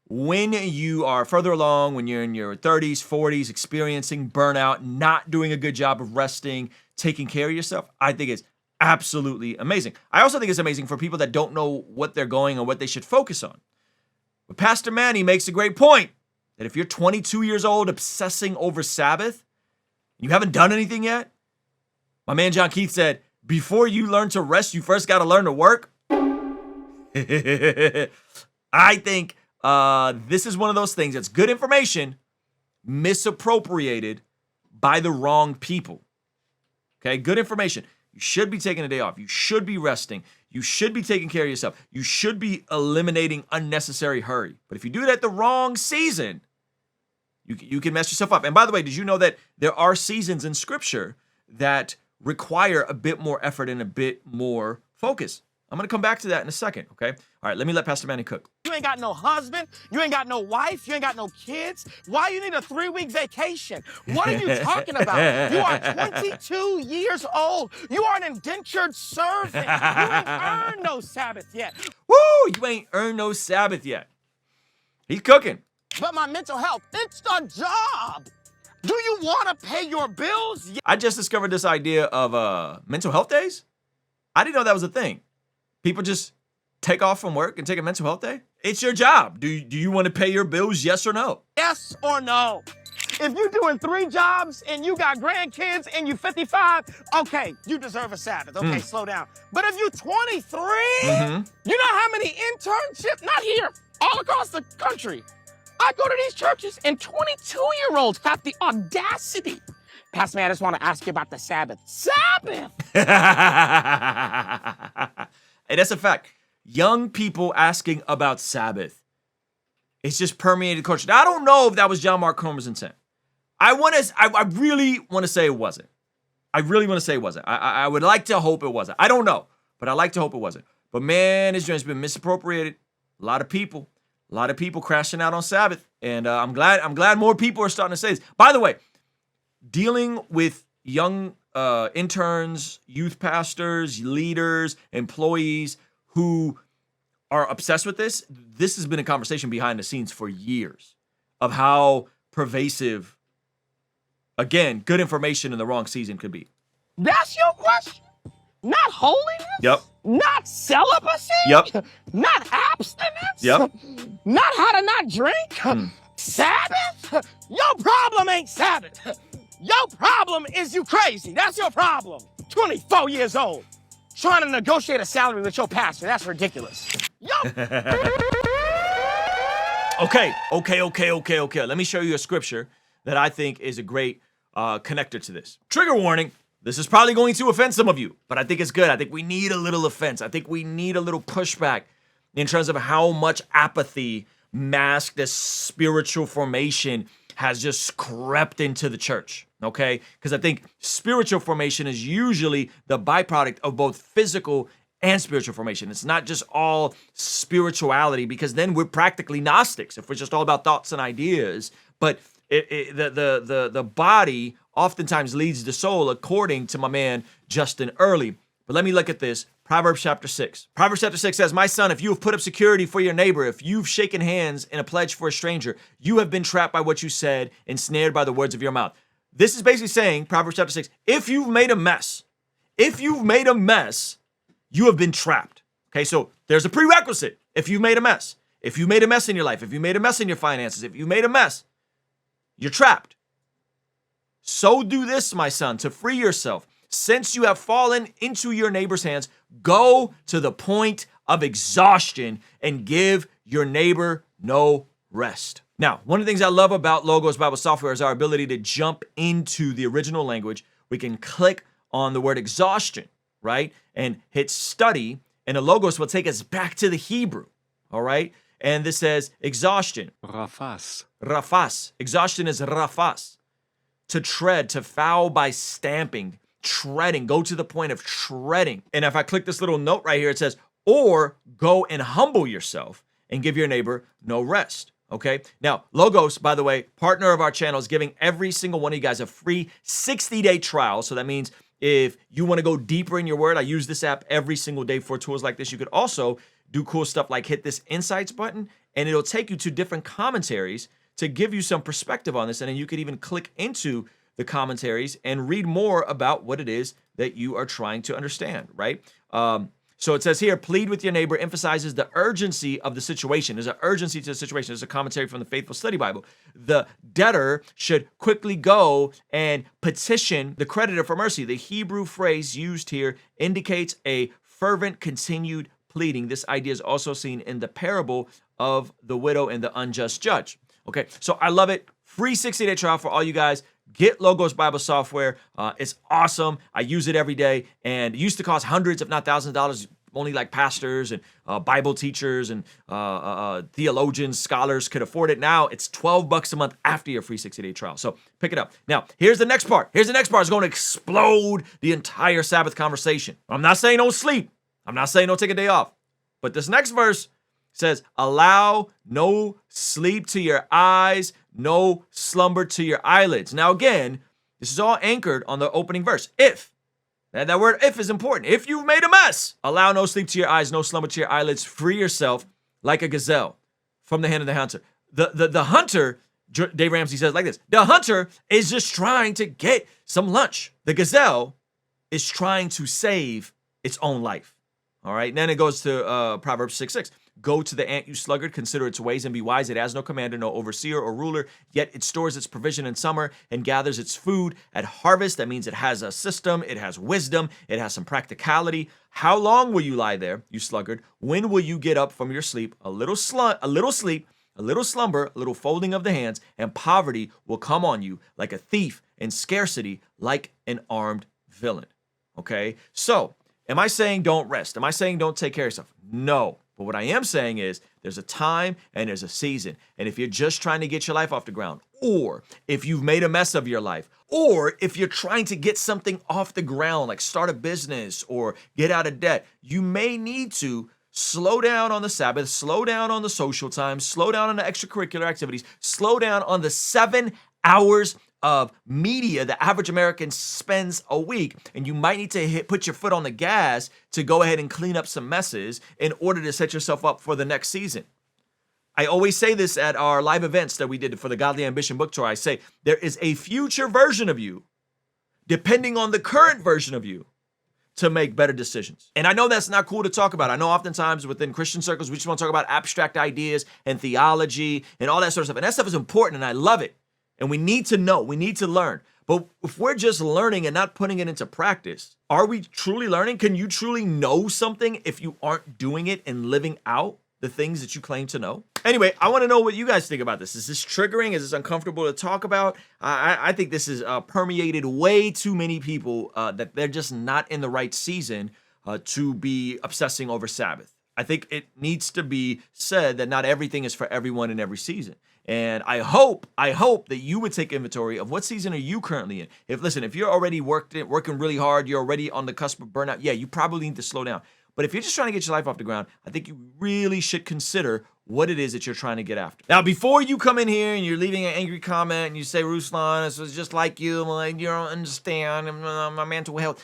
when you are further along, when you're in your 30s, 40s, experiencing burnout, not doing a good job of resting, taking care of yourself. I think it's absolutely amazing. I also think it's amazing for people that don't know what they're going or what they should focus on. But Pastor Manny makes a great point that if you're 22 years old obsessing over Sabbath, and you haven't done anything yet, my man John Keith said, before you learn to rest, you first got to learn to work. I think this is one of those things that's good information misappropriated by the wrong people. Okay, good information. You should be taking a day off. You should be resting. You should be taking care of yourself. You should be eliminating unnecessary hurry. But if you do it at the wrong season, you can mess yourself up. And by the way, did you know that there are seasons in Scripture that require a bit more effort and a bit more focus? I'm going to come back to that in a second, okay? All right, let me let Pastor Manny cook. You ain't got no husband. You ain't got no wife. You ain't got no kids. Why you need a 3-week vacation? What are you talking about? You are 22 years old. You are an indentured servant. You ain't earned no Sabbath yet. Woo! You ain't earned no Sabbath yet. He's cooking. But my mental health, it's the job. Do you want to pay your bills? I just discovered this idea of mental health days. I didn't know that was a thing. People just take off from work and take a mental health day? It's your job. Do you want to pay your bills, yes or no? Yes or no? If you're doing 3 jobs and you got grandkids and you're 55, okay, you deserve a Sabbath. Okay, slow down. But if you're 23, you know how many internships, not here, all across the country. I go to these churches and 22-year-olds have the audacity. Pastor man, I just want to ask you about the Sabbath. Sabbath! Hey, that's a fact. Young people asking about Sabbath It's just permeated culture. Now, I don't know if that was John Mark Comer's intent. I really want to say it wasn't. I really want to say it wasn't. I would like to hope it wasn't. I don't know, but I like to hope it wasn't. But man, this joint's been misappropriated. A lot of people crashing out on Sabbath. And I'm glad more people are starting to say this. By the way, dealing with young interns, youth pastors, leaders, employees who are obsessed with this has been a conversation behind the scenes for years of how pervasive, again, good information in the wrong season could be. That's your question? Not holiness? Yep. Not celibacy? Yep. Not abstinence? Yep. Not how to not drink? Sabbath? Your problem ain't Sabbath. Your problem is you crazy. That's your problem. 24 years old. Trying to negotiate a salary with your pastor. That's ridiculous. Okay. Let me show you a scripture that I think is a great connector to this. Trigger warning. This is probably going to offend some of you, but I think it's good. I think we need a little offense. I think we need a little pushback in terms of how much apathy masked as spiritual formation has just crept into the church, okay? Because I think spiritual formation is usually the byproduct of both physical and spiritual formation. It's not just all spirituality, because then we're practically Gnostics if we're just all about thoughts and ideas. But the body oftentimes leads the soul, according to my man Justin Early. But let me look at this. Proverbs chapter 6. Proverbs chapter 6 says, "My son, if you have put up security for your neighbor, if you've shaken hands in a pledge for a stranger, you have been trapped by what you said, ensnared by the words of your mouth." This is basically saying, Proverbs chapter 6, if you've made a mess, you have been trapped. Okay, so there's a prerequisite. If you've made a mess, if you made a mess in your life, if you made a mess in your finances, if you made a mess, you're trapped. So do this, my son, to free yourself. Since you have fallen into your neighbor's hands, go to the point of exhaustion and give your neighbor no rest. Now, one of the things I love about Logos Bible software is our ability to jump into the original language. We can click on the word exhaustion, right? And hit study, and the Logos will take us back to the Hebrew, all right? And this says exhaustion. Rafas. Rafas. Exhaustion is rafas. To tread, to foul by stamping, treading, go to the point of treading. And if I click this little note right here, it says, or go and humble yourself and give your neighbor no rest. Okay. Now, Logos, by the way, partner of our channel, is giving every single one of you guys a free 60-day trial. So that means if you want to go deeper in your word, I use this app every single day for tools like this. You could also do cool stuff like hit this insights button, and it'll take you to different commentaries to give you some perspective on this. And then you could even click into the commentaries and read more about what it is that you are trying to understand, right? So it says here, plead with your neighbor emphasizes the urgency of the situation. There's an urgency to the situation. There's a commentary from the Faithful Study Bible. The debtor should quickly go and petition the creditor for mercy. The Hebrew phrase used here indicates a fervent, continued pleading. This idea is also seen in the parable of the widow and the unjust judge. Okay, so I love it. Free 60-day trial for all you guys. Get Logos Bible software. It's awesome. I use it every day, and it used to cost hundreds, if not thousands of dollars. Only like pastors and Bible teachers and theologians, scholars could afford it. Now it's $12 a month after your free 60-day trial. So pick it up. Now, here's the next part. It's going to explode the entire Sabbath conversation. I'm not saying don't sleep. I'm not saying don't take a day off. But this next verse says, allow no sleep to your eyes, no slumber to your eyelids. Now, again, this is all anchored on the opening verse. If. And that word if is important. If you've made a mess, allow no sleep to your eyes, no slumber to your eyelids. Free yourself like a gazelle from the hand of the hunter. The hunter, Dave Ramsey says like this, the hunter is just trying to get some lunch. The gazelle is trying to save its own life. All right. And then it goes to Proverbs 6:6. Go to the ant, you sluggard, consider its ways and be wise. It has no commander, no overseer or ruler, yet it stores its provision in summer and gathers its food at harvest. That means it has a system, it has wisdom, it has some practicality. How long will you lie there, you sluggard? When will you get up from your sleep? A little sleep, a little slumber, a little folding of the hands, and poverty will come on you like a thief, and scarcity like an armed villain. Okay? So, am I saying don't rest? Am I saying don't take care of yourself? No. But what I am saying is there's a time and there's a season. And if you're just trying to get your life off the ground, or if you've made a mess of your life, or if you're trying to get something off the ground, like start a business or get out of debt, you may need to slow down on the Sabbath, slow down on the social time, slow down on the extracurricular activities, slow down on the 7 hours of media the average American spends a week. And you might need to put your foot on the gas to go ahead and clean up some messes in order to set yourself up for the next season. I always say this at our live events that we did for the Godly Ambition book tour. I say there is a future version of you, depending on the current version of you, to make better decisions. And I know that's not cool to talk about. I know oftentimes within Christian circles, we just want to talk about abstract ideas and theology and all that sort of stuff. And that stuff is important and I love it. And we need to know, we need to learn. But if we're just learning and not putting it into practice, are we truly learning? Can you truly know something if you aren't doing it and living out the things that you claim to know? Anyway, I want to know what you guys think about this. Is this triggering? Is this uncomfortable to talk about? I think this has permeated way too many people that they're just not in the right season to be obsessing over Sabbath. I think it needs to be said that not everything is for everyone in every season. And I hope that you would take inventory of what season are you currently in. If you're already working really hard, you're already on the cusp of burnout, yeah, you probably need to slow down. But if you're just trying to get your life off the ground, I think you really should consider what it is that you're trying to get after. Now, before you come in here and you're leaving an angry comment and you say, Ruslan, this was just like you, like, you don't understand my mental health.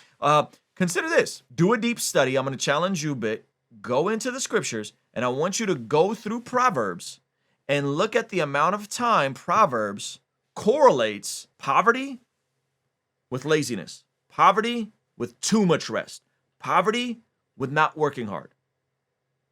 Consider this. Do a deep study. I'm going to challenge you a bit. Go into the scriptures, and I want you to go through Proverbs and look at the amount of time Proverbs correlates poverty with laziness, poverty with too much rest, poverty with not working hard.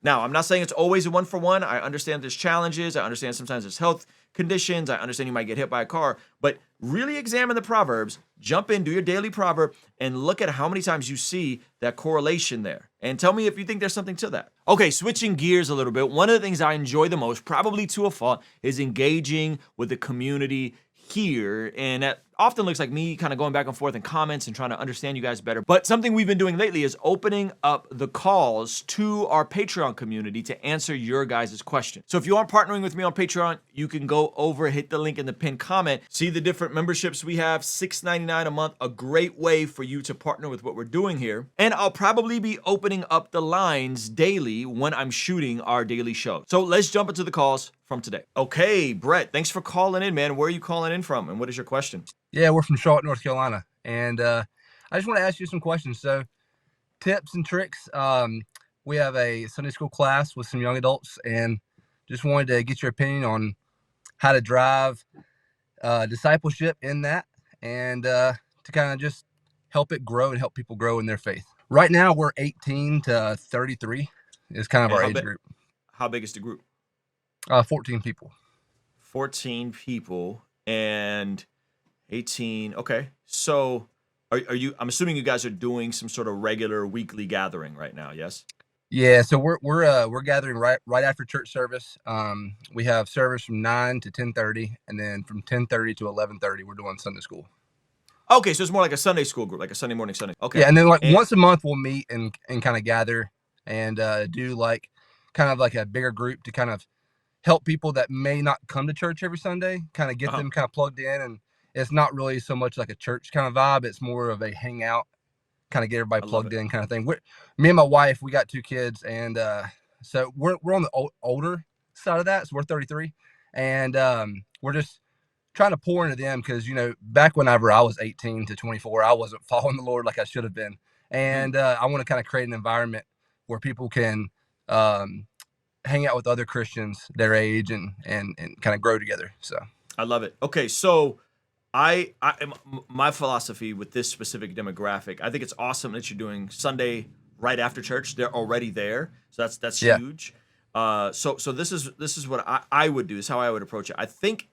Now, I'm not saying it's always a one-for-one. I understand there's challenges. I understand sometimes there's health conditions. I understand you might get hit by a car. But really examine the Proverbs, jump in, do your daily proverb, and look at how many times you see that correlation there. And tell me if you think there's something to that. Okay, switching gears a little bit. One of the things I enjoy the most, probably to a fault, is engaging with the community here. And that often looks like me kind of going back and forth in comments and trying to understand you guys better. But something we've been doing lately is opening up the calls to our Patreon community to answer your guys' questions. So if you aren't partnering with me on Patreon, you can go over, hit the link in the pinned comment, see the different memberships we have, $6.99 a month, a great way for you to partner with what we're doing here. And I'll probably be opening up the lines daily when I'm shooting our daily show. So let's jump into the calls from today. Okay, Brett, thanks for calling in, man. Where are you calling in from, and what is your question? Yeah, we're from Charlotte, North Carolina, and I just want to ask you some questions. So, tips and tricks. We have a Sunday school class with some young adults, and just wanted to get your opinion on how to drive discipleship in that, and to kind of just help it grow and help people grow in their faith. Right now, we're 18 to 33 is kind of our age group. How big is the group? 14 people. 14 people and 18. Okay. So are you, I'm assuming you guys are doing some sort of regular weekly gathering right now. Yes. Yeah. So we're gathering right after church service. We have service from 9 to 10:30, and then from 10:30 to 11:30, we're doing Sunday school. Okay. So it's more like a Sunday school group, like a Sunday morning Sunday. Okay. Yeah. And then once a month we'll meet and kind of gather and do like kind of like a bigger group to kind of help people that may not come to church every Sunday, kind of get them kind of plugged in. And it's not really so much like a church kind of vibe. It's more of a hangout, kind of get everybody plugged in kind of thing. Me and my wife, we got 2 kids. And so we're on the older side of that. So we're 33. And we're just trying to pour into them because, you know, back whenever I was 18 to 24, I wasn't following the Lord like I should have been. And I want to kind of create an environment where people can hang out with other Christians their age and kind of grow together. So I love it. Okay. So my philosophy with this specific demographic, I think it's awesome that you're doing Sunday right after church. They're already there. So that's huge. So this is what I would do. This is how I would approach it. I think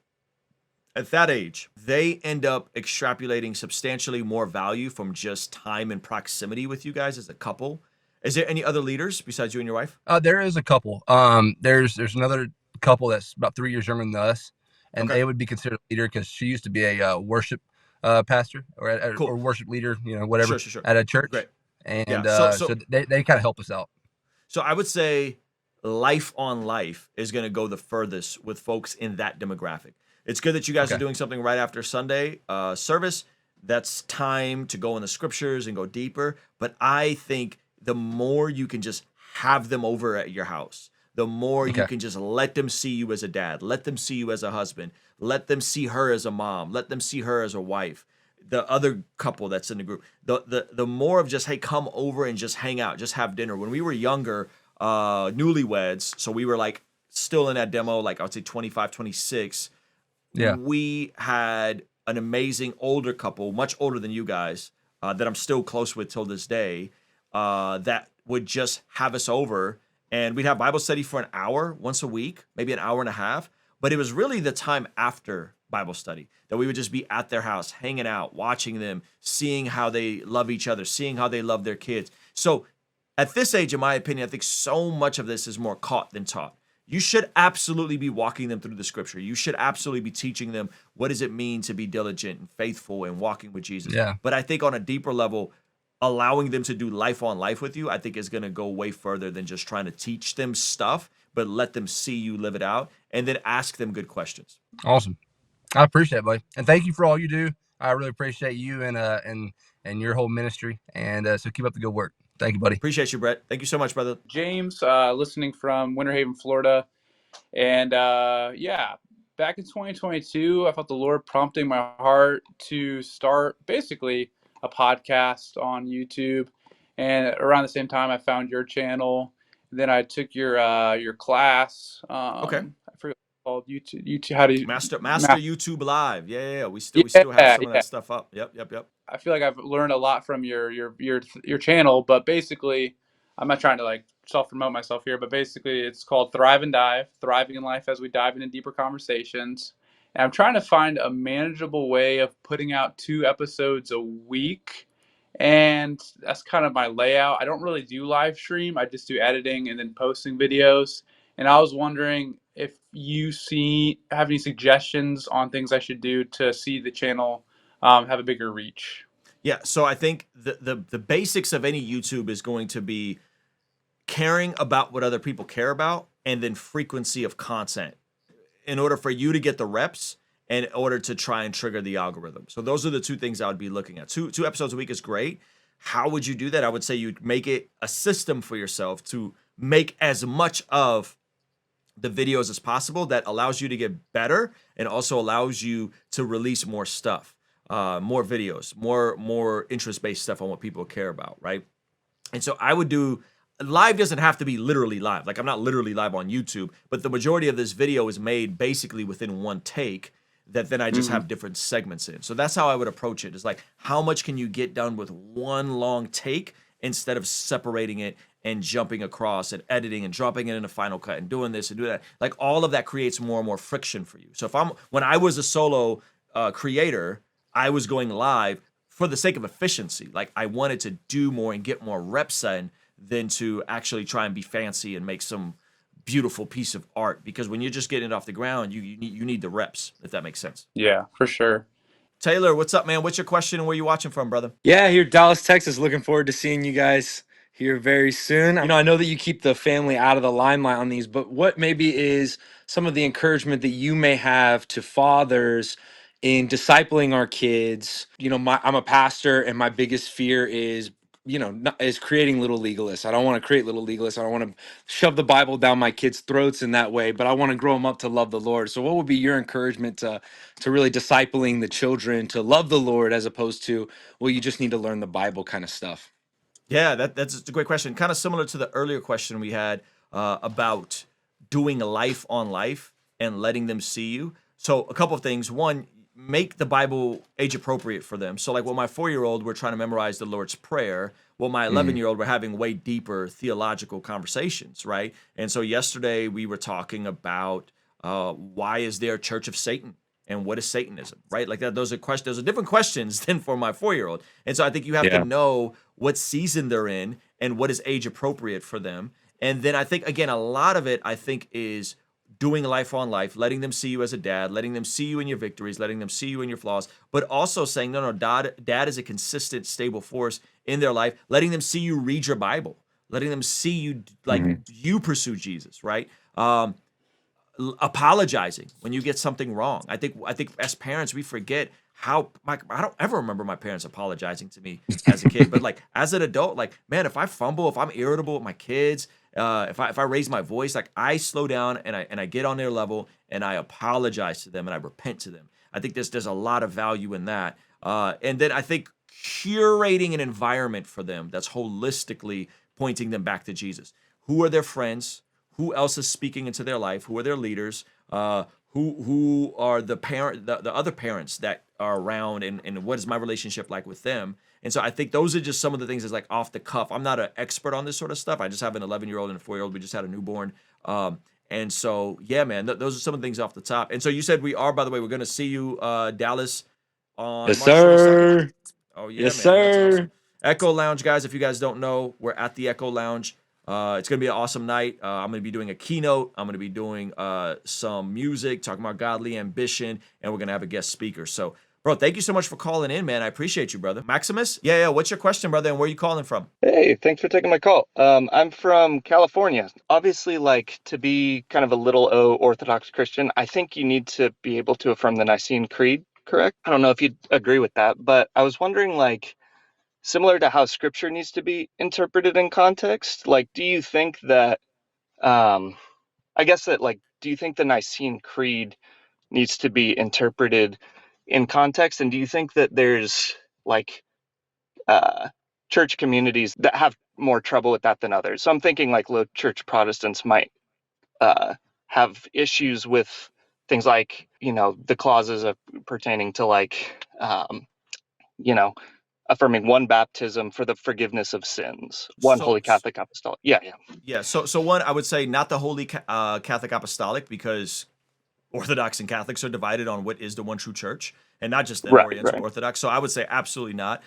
at that age, they end up extrapolating substantially more value from just time and proximity with you guys as a couple. Is there any other leaders besides you and your wife? There is a couple. There's another couple that's about 3 years younger than us, and they would be considered a leader because she used to be a worship pastor or worship leader, you know, whatever, at a church. Great. And so they kind of help us out. So I would say life on life is going to go the furthest with folks in that demographic. It's good that you guys are doing something right after Sunday service. That's time to go in the scriptures and go deeper. But I think the more you can just have them over at your house, the more you can just let them see you as a dad, let them see you as a husband, let them see her as a mom, let them see her as a wife, the other couple that's in the group, the more of just, hey, come over and just hang out, just have dinner. When we were younger, newlyweds, so we were like still in that demo, like I would say 25, 26, we had an amazing older couple, much older than you guys, that I'm still close with till this day, that would just have us over, and we'd have Bible study for an hour once a week, maybe an hour and a half. But it was really the time after Bible study that we would just be at their house, hanging out, watching them, seeing how they love each other, seeing how they love their kids. So at this age, in my opinion, I think so much of this is more caught than taught. You should absolutely be walking them through the scripture. You should absolutely be teaching them what does it mean to be diligent and faithful and walking with Jesus. Yeah. But I think on a deeper level, allowing them to do life on life with you, I think is going to go way further than just trying to teach them stuff, but let them see you live it out and then ask them good questions. Awesome. I appreciate it, buddy. And thank you for all you do. I really appreciate you and your whole ministry. And so keep up the good work. Thank you, buddy. Appreciate you, Brett. Thank you so much, brother. James, listening from Winter Haven, Florida. And back in 2022, I felt the Lord prompting my heart to start basically a podcast on YouTube. And around the same time, I found your channel. Then I took your class. I forget what it's called. YouTube. How do you Master YouTube Live? Yeah. We still have some of that stuff up. Yep. I feel like I've learned a lot from your channel, but basically, I'm not trying to like self-promote myself here, but basically it's called Thrive and Dive, Thriving in Life as we dive into deeper conversations. And I'm trying to find a manageable way of putting out 2 episodes a week. And that's kind of my layout. I don't really do live stream. I just do editing and then posting videos. And I was wondering if you have any suggestions on things I should do to see the channel have a bigger reach. Yeah, so I think the basics of any YouTube is going to be caring about what other people care about and then frequency of content in order for you to get the reps and in order to try and trigger the algorithm. So those are the 2 things I would be looking at. Two episodes a week is great. How would you do that? I would say you'd make it a system for yourself to make as much of the videos as possible that allows you to get better and also allows you to release more stuff. More videos, more interest-based stuff on what people care about, right? And so I would do, live doesn't have to be literally live. Like I'm not literally live on YouTube, but the majority of this video is made basically within one take that then I just have different segments in. So that's how I would approach it. Is like, how much can you get done with one long take instead of separating it and jumping across and editing and dropping it in a Final Cut and doing this and doing that. Like all of that creates more and more friction for you. So when I was a solo creator, I was going live for the sake of efficiency. Like I wanted to do more and get more reps in than to actually try and be fancy and make some beautiful piece of art. Because when you're just getting it off the ground, you need the reps, if that makes sense. Yeah, for sure. Taylor, what's up, man? What's your question and where you watching from, brother? Yeah, here, Dallas, Texas. Looking forward to seeing you guys here very soon. I know that you keep the family out of the limelight on these, but what maybe is some of the encouragement that you may have to fathers in discipling our kids? I'm a pastor, and my biggest fear is is creating little legalists. I don't want to create little legalists. I don't want to shove the Bible down my kids' throats in that way, but I want to grow them up to love the Lord. So what would be your encouragement to really discipling the children to love the Lord, as opposed to, well, you just need to learn the Bible kind of stuff? Yeah, that's a great question. Kind of similar to the earlier question we had about doing life on life and letting them see you. So a couple of things. One, make the Bible age appropriate for them. So like with my 4-year-old, we're trying to memorize the Lord's Prayer. Well, my 11-year-old, we're having way deeper theological conversations, right? And so yesterday we were talking about why is there a church of Satan? And what is Satanism, right? Like that, those are different questions than for my 4-year-old. And so I think you have to know what season they're in and what is age appropriate for them. And then I think, again, a lot of it, I think, is doing life on life, letting them see you as a dad, letting them see you in your victories, letting them see you in your flaws, but also saying, no, dad is a consistent, stable force in their life, letting them see you read your Bible, letting them see you like you pursue Jesus, right? Apologizing when you get something wrong. I think as parents we forget how I don't ever remember my parents apologizing to me as a kid, but like as an adult, like man, if I fumble, if I'm irritable with my kids, if I raise my voice, like I slow down and I get on their level and I apologize to them and I repent to them. I think there's a lot of value in that, and then I think curating an environment for them that's holistically pointing them back to Jesus. Who are their friends? Who else is speaking into their life? Who are their leaders? Who are the other parents that are around, and what is my relationship like with them? And so I think those are just some of the things that's like off the cuff. I'm not an expert on this sort of stuff. I just have an 11-year-old and a 4-year-old. We just had a newborn. And so, yeah, man, those are some of the things off the top. And so you said we're going to see you, Dallas, on Yes, March 22nd. sir. Oh, yeah, Yes, man. That's sir. awesome. Echo Lounge, guys, if you guys don't know, we're at the Echo Lounge. It's going to be an awesome night. I'm going to be doing a keynote. I'm going to be doing some music, talking about godly ambition, and we're going to have a guest speaker. So, bro, thank you so much for calling in, man. I appreciate you, brother. Maximus? Yeah. What's your question, brother, and where are you calling from? Hey, thanks for taking my call. I'm from California. Obviously, like, to be kind of a little O Orthodox Christian, I think you need to be able to affirm the Nicene Creed, correct? I don't know if you'd agree with that, but I was wondering, like, similar to how Scripture needs to be interpreted in context, like, do you think that, I guess that, like, do you think the Nicene Creed needs to be interpreted in context? And do you think that there's, like, church communities that have more trouble with that than others? So I'm thinking like low church Protestants might have issues with things like, the clauses pertaining to like, affirming one baptism for the forgiveness of sins, one Holy Catholic Apostolic. Yeah. So one, I would say not the Holy Catholic Apostolic, because Orthodox and Catholics are divided on what is the one true church, and not just the Oriental Orthodox. So I would say absolutely not.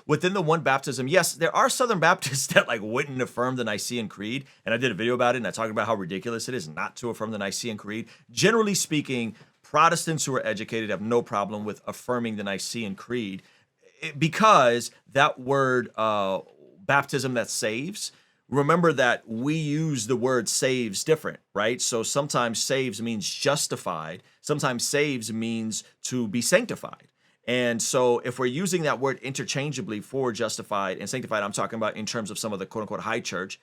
Within the one baptism, yes, there are Southern Baptists that like wouldn't affirm the Nicene Creed, and I did a video about it, and I talked about how ridiculous it is not to affirm the Nicene Creed. Generally speaking, Protestants who are educated have no problem with affirming the Nicene Creed, because that word baptism that saves, remember that we use the word saves different, right? So sometimes saves means justified. Sometimes saves means to be sanctified. And so if we're using that word interchangeably for justified and sanctified, I'm talking about in terms of some of the quote unquote high church,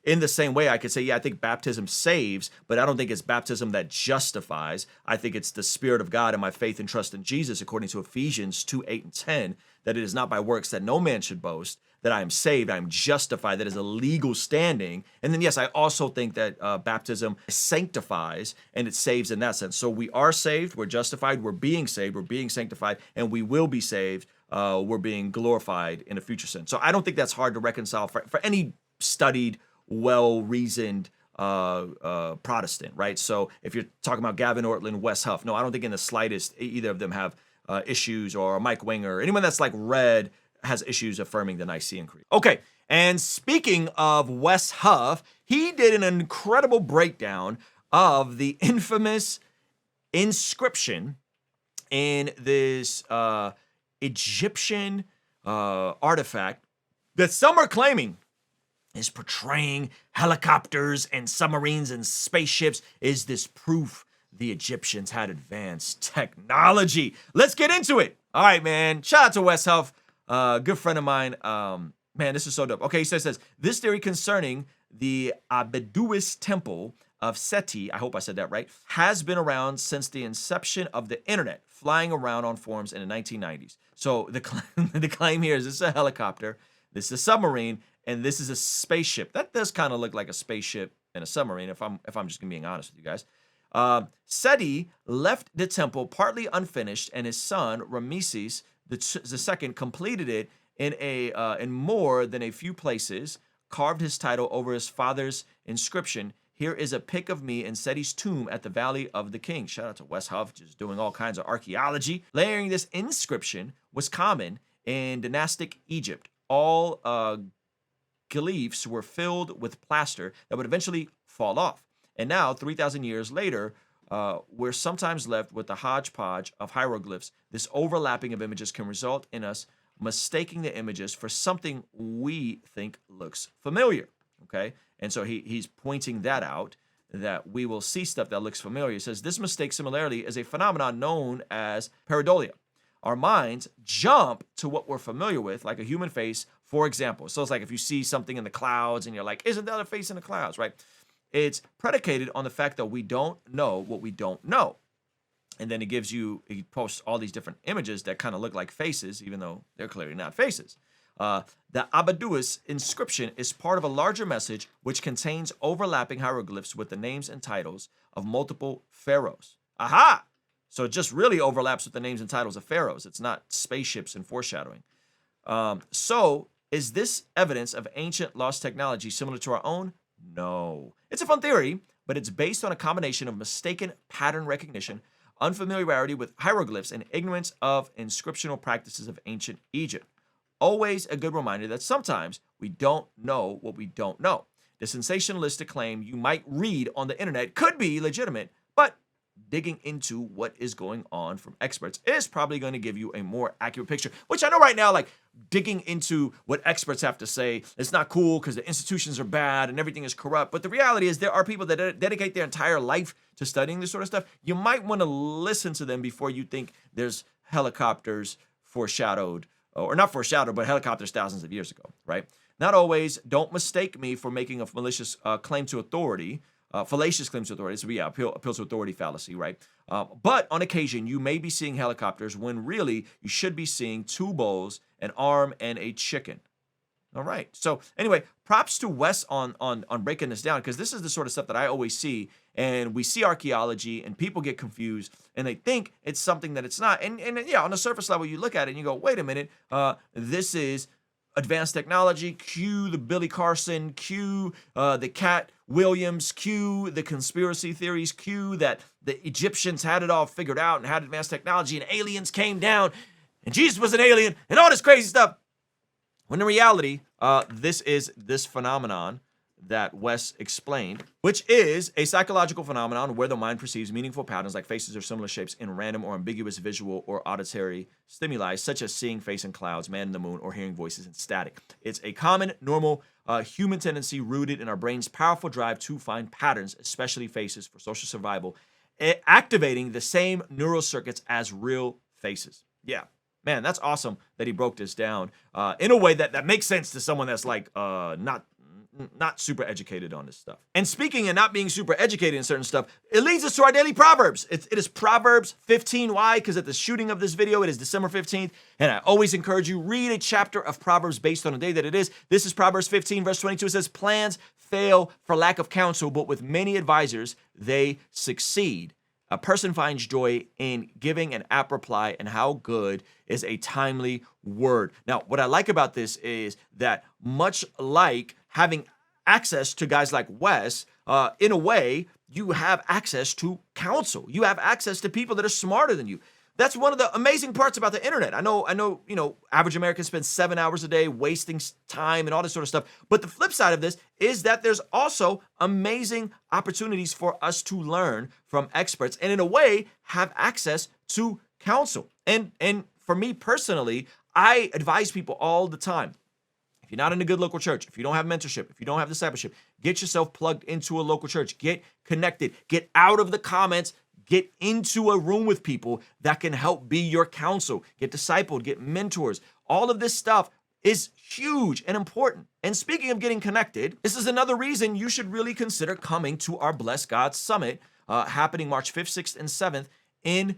in the same way I could say, yeah, I think baptism saves, but I don't think it's baptism that justifies. I think it's the Spirit of God and my faith and trust in Jesus, according to Ephesians 2:8-10, that it is not by works that no man should boast, that I am saved, I am justified, that is a legal standing. And then, yes, I also think that baptism sanctifies and it saves in that sense. So we are saved, we're justified, we're being saved, we're being sanctified, and we will be saved, we're being glorified in a future sense. So I don't think that's hard to reconcile for any studied, well-reasoned Protestant, right? So if you're talking about Gavin Ortlund, Wes Huff, no, I don't think in the slightest either of them have issues, or Mike Winger, anyone that's like read has issues affirming the Nicene Creed. Okay, and speaking of Wes Huff, he did an incredible breakdown of the infamous inscription in this Egyptian artifact that some are claiming is portraying helicopters and submarines and spaceships. Is this proof the Egyptians had advanced technology? Let's get into it. All right, man. Shout out to Wes Huff. Good friend of mine. Man, this is so dope. Okay, he says this theory concerning the Abydos temple of Seti, I hope I said that right, has been around since the inception of the internet, flying around on forums in the 1990s. So the claim here is this is a helicopter, this is a submarine, and this is a spaceship. That does kind of look like a spaceship and a submarine, if I'm just being honest with you guys. Seti left the temple partly unfinished, and his son Ramesses the second completed it in more than a few places, carved his title over his father's inscription. Here is a pic of me in Seti's tomb at the Valley of the King. Shout out to Wes Huff, just doing all kinds of archaeology. Layering this inscription was common in dynastic Egypt. All reliefs were filled with plaster that would eventually fall off. And now, 3,000 years later, we're sometimes left with a hodgepodge of hieroglyphs. This overlapping of images can result in us mistaking the images for something we think looks familiar. okay? And so he's pointing that out, that we will see stuff that looks familiar. He says, this mistake similarly is a phenomenon known as pareidolia. Our minds jump to what we're familiar with, like a human face, for example. So it's like if you see something in the clouds and you're like, isn't that a face in the clouds, right? It's predicated on the fact that we don't know what we don't know. And then he posts all these different images that kind of look like faces, even though they're clearly not faces. The Abaduas inscription is part of a larger message which contains overlapping hieroglyphs with the names and titles of multiple pharaohs. Aha! So it just really overlaps with the names and titles of pharaohs. It's not spaceships and foreshadowing. So is this evidence of ancient lost technology similar to our own? No. It's a fun theory, but it's based on a combination of mistaken pattern recognition, unfamiliarity with hieroglyphs, and ignorance of inscriptional practices of ancient Egypt. Always a good reminder that sometimes we don't know what we don't know. The sensationalistic claim you might read on the internet could be legitimate, but digging into what is going on from experts is probably going to give you a more accurate picture, which I know right now, like digging into what experts have to say, it's not cool because the institutions are bad and everything is corrupt. But the reality is there are people that dedicate their entire life to studying this sort of stuff. You might want to listen to them before you think there's helicopters foreshadowed, or not foreshadowed, but helicopters thousands of years ago, right? Not always. Don't mistake me for making a malicious claim to authority. Fallacious claims to authority. So yeah, appeal to authority fallacy, right? But on occasion, you may be seeing helicopters when really you should be seeing two bowls, an arm, and a chicken. All right. So anyway, props to Wes on breaking this down, because this is the sort of stuff that I always see, and we see archaeology and people get confused and they think it's something that it's not. And yeah, on the surface level, you look at it and you go, wait a minute, this is advanced technology, cue the Billy Carson, cue the Cat Williams, cue the conspiracy theories, cue that the Egyptians had it all figured out and had advanced technology and aliens came down and Jesus was an alien and all this crazy stuff. When in reality, this is this phenomenon that Wes explained, which is a psychological phenomenon where the mind perceives meaningful patterns like faces or similar shapes in random or ambiguous visual or auditory stimuli, such as seeing face in clouds, man in the moon, or hearing voices in static. It's a common, normal human tendency rooted in our brain's powerful drive to find patterns, especially faces, for social survival, activating the same neural circuits as real faces. Yeah. Man, that's awesome that he broke this down in a way that makes sense to someone that's like not super educated on this stuff. And speaking of not being super educated in certain stuff, it leads us to our daily Proverbs. It is Proverbs 15. Why? Because at the shooting of this video, it is December 15th, and I always encourage you, read a chapter of Proverbs based on the day that it is. This is Proverbs 15, verse 22. It says, plans fail for lack of counsel, but with many advisors, they succeed. A person finds joy in giving an apt reply, and how good is a timely word. Now, what I like about this is that much like having access to guys like Wes, in a way, you have access to counsel. You have access to people that are smarter than you. That's one of the amazing parts about the internet. I know, average Americans spend 7 hours a day wasting time and all this sort of stuff. But the flip side of this is that there's also amazing opportunities for us to learn from experts and in a way have access to counsel. And for me personally, I advise people all the time. If you're not in a good local church, if you don't have mentorship, if you don't have discipleship, get yourself plugged into a local church, get connected, get out of the comments, get into a room with people that can help be your counsel, get discipled, get mentors. All of this stuff is huge and important. And speaking of getting connected, this is another reason you should really consider coming to our Bless God Summit, happening March 5th, 6th, and 7th in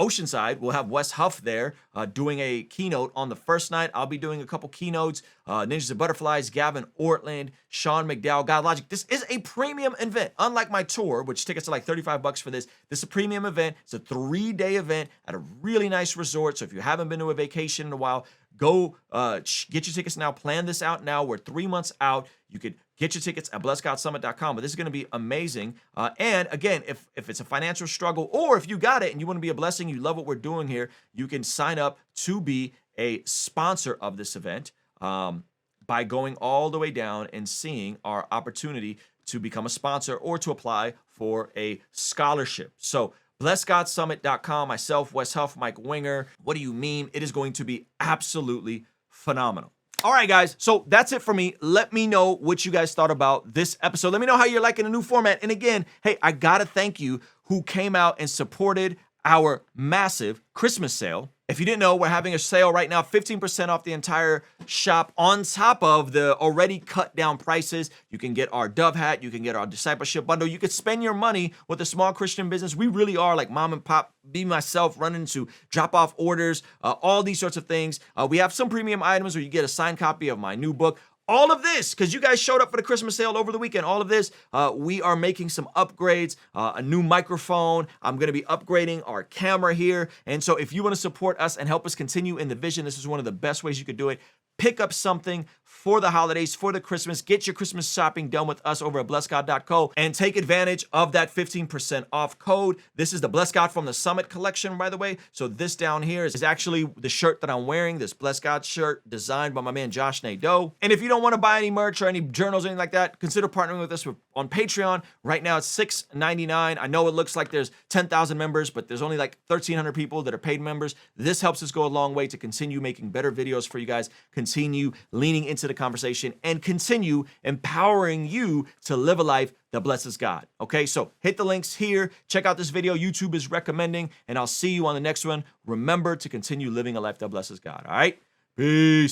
Oceanside. We'll have Wes Huff there doing a keynote on the first night. I'll be doing a couple keynotes. Ninjas and Butterflies, Gavin Ortland, Sean McDowell, God Logic. This is a premium event. Unlike my tour, which tickets are like $35 for this. This is a premium event. It's a 3-day event at a really nice resort. So if you haven't been to a vacation in a while, go get your tickets now. Plan this out now. We're 3 months out. You could get your tickets at blessgodsummit.com. But this is going to be amazing. And again, if it's a financial struggle or if you got it and you want to be a blessing, you love what we're doing here, you can sign up to be a sponsor of this event by going all the way down and seeing our opportunity to become a sponsor or to apply for a scholarship. So blessgodsummit.com, myself, Wes Huff, Mike Winger. What do you mean? It is going to be absolutely phenomenal. All right, guys. So that's it for me. Let me know what you guys thought about this episode. Let me know how you're liking the new format. And again, hey, I got to thank you who came out and supported our massive Christmas sale. If you didn't know, we're having a sale right now, 15% off the entire shop on top of the already cut down prices. You can get our Dove hat, you can get our discipleship bundle, you could spend your money with a small Christian business. We really are like mom and pop, me, myself, running to drop off orders, all these sorts of things. We have some premium items where you get a signed copy of my new book. All of this, because you guys showed up for the Christmas sale over the weekend, all of this, we are making some upgrades, a new microphone. I'm going to be upgrading our camera here. And so if you want to support us and help us continue in the vision, this is one of the best ways you could do it. Pick up something for the holidays, for the Christmas. Get your Christmas shopping done with us over at blessgod.co and take advantage of that 15% off code. This is the Bless God from the Summit collection, by the way. So this down here is actually the shirt that I'm wearing, this Bless God shirt designed by my man Josh Nadeau. And if you don't want to buy any merch or any journals or anything like that, consider partnering with us on Patreon. Right now it's $6.99. I know it looks like there's 10,000 members, but there's only like 1,300 people that are paid members. This helps us go a long way to continue making better videos for you guys, continue leaning into the conversation, and continue empowering you to live a life that blesses God. Okay, so hit the links here. Check out this video YouTube is recommending, and I'll see you on the next one. Remember to continue living a life that blesses God. All right, peace.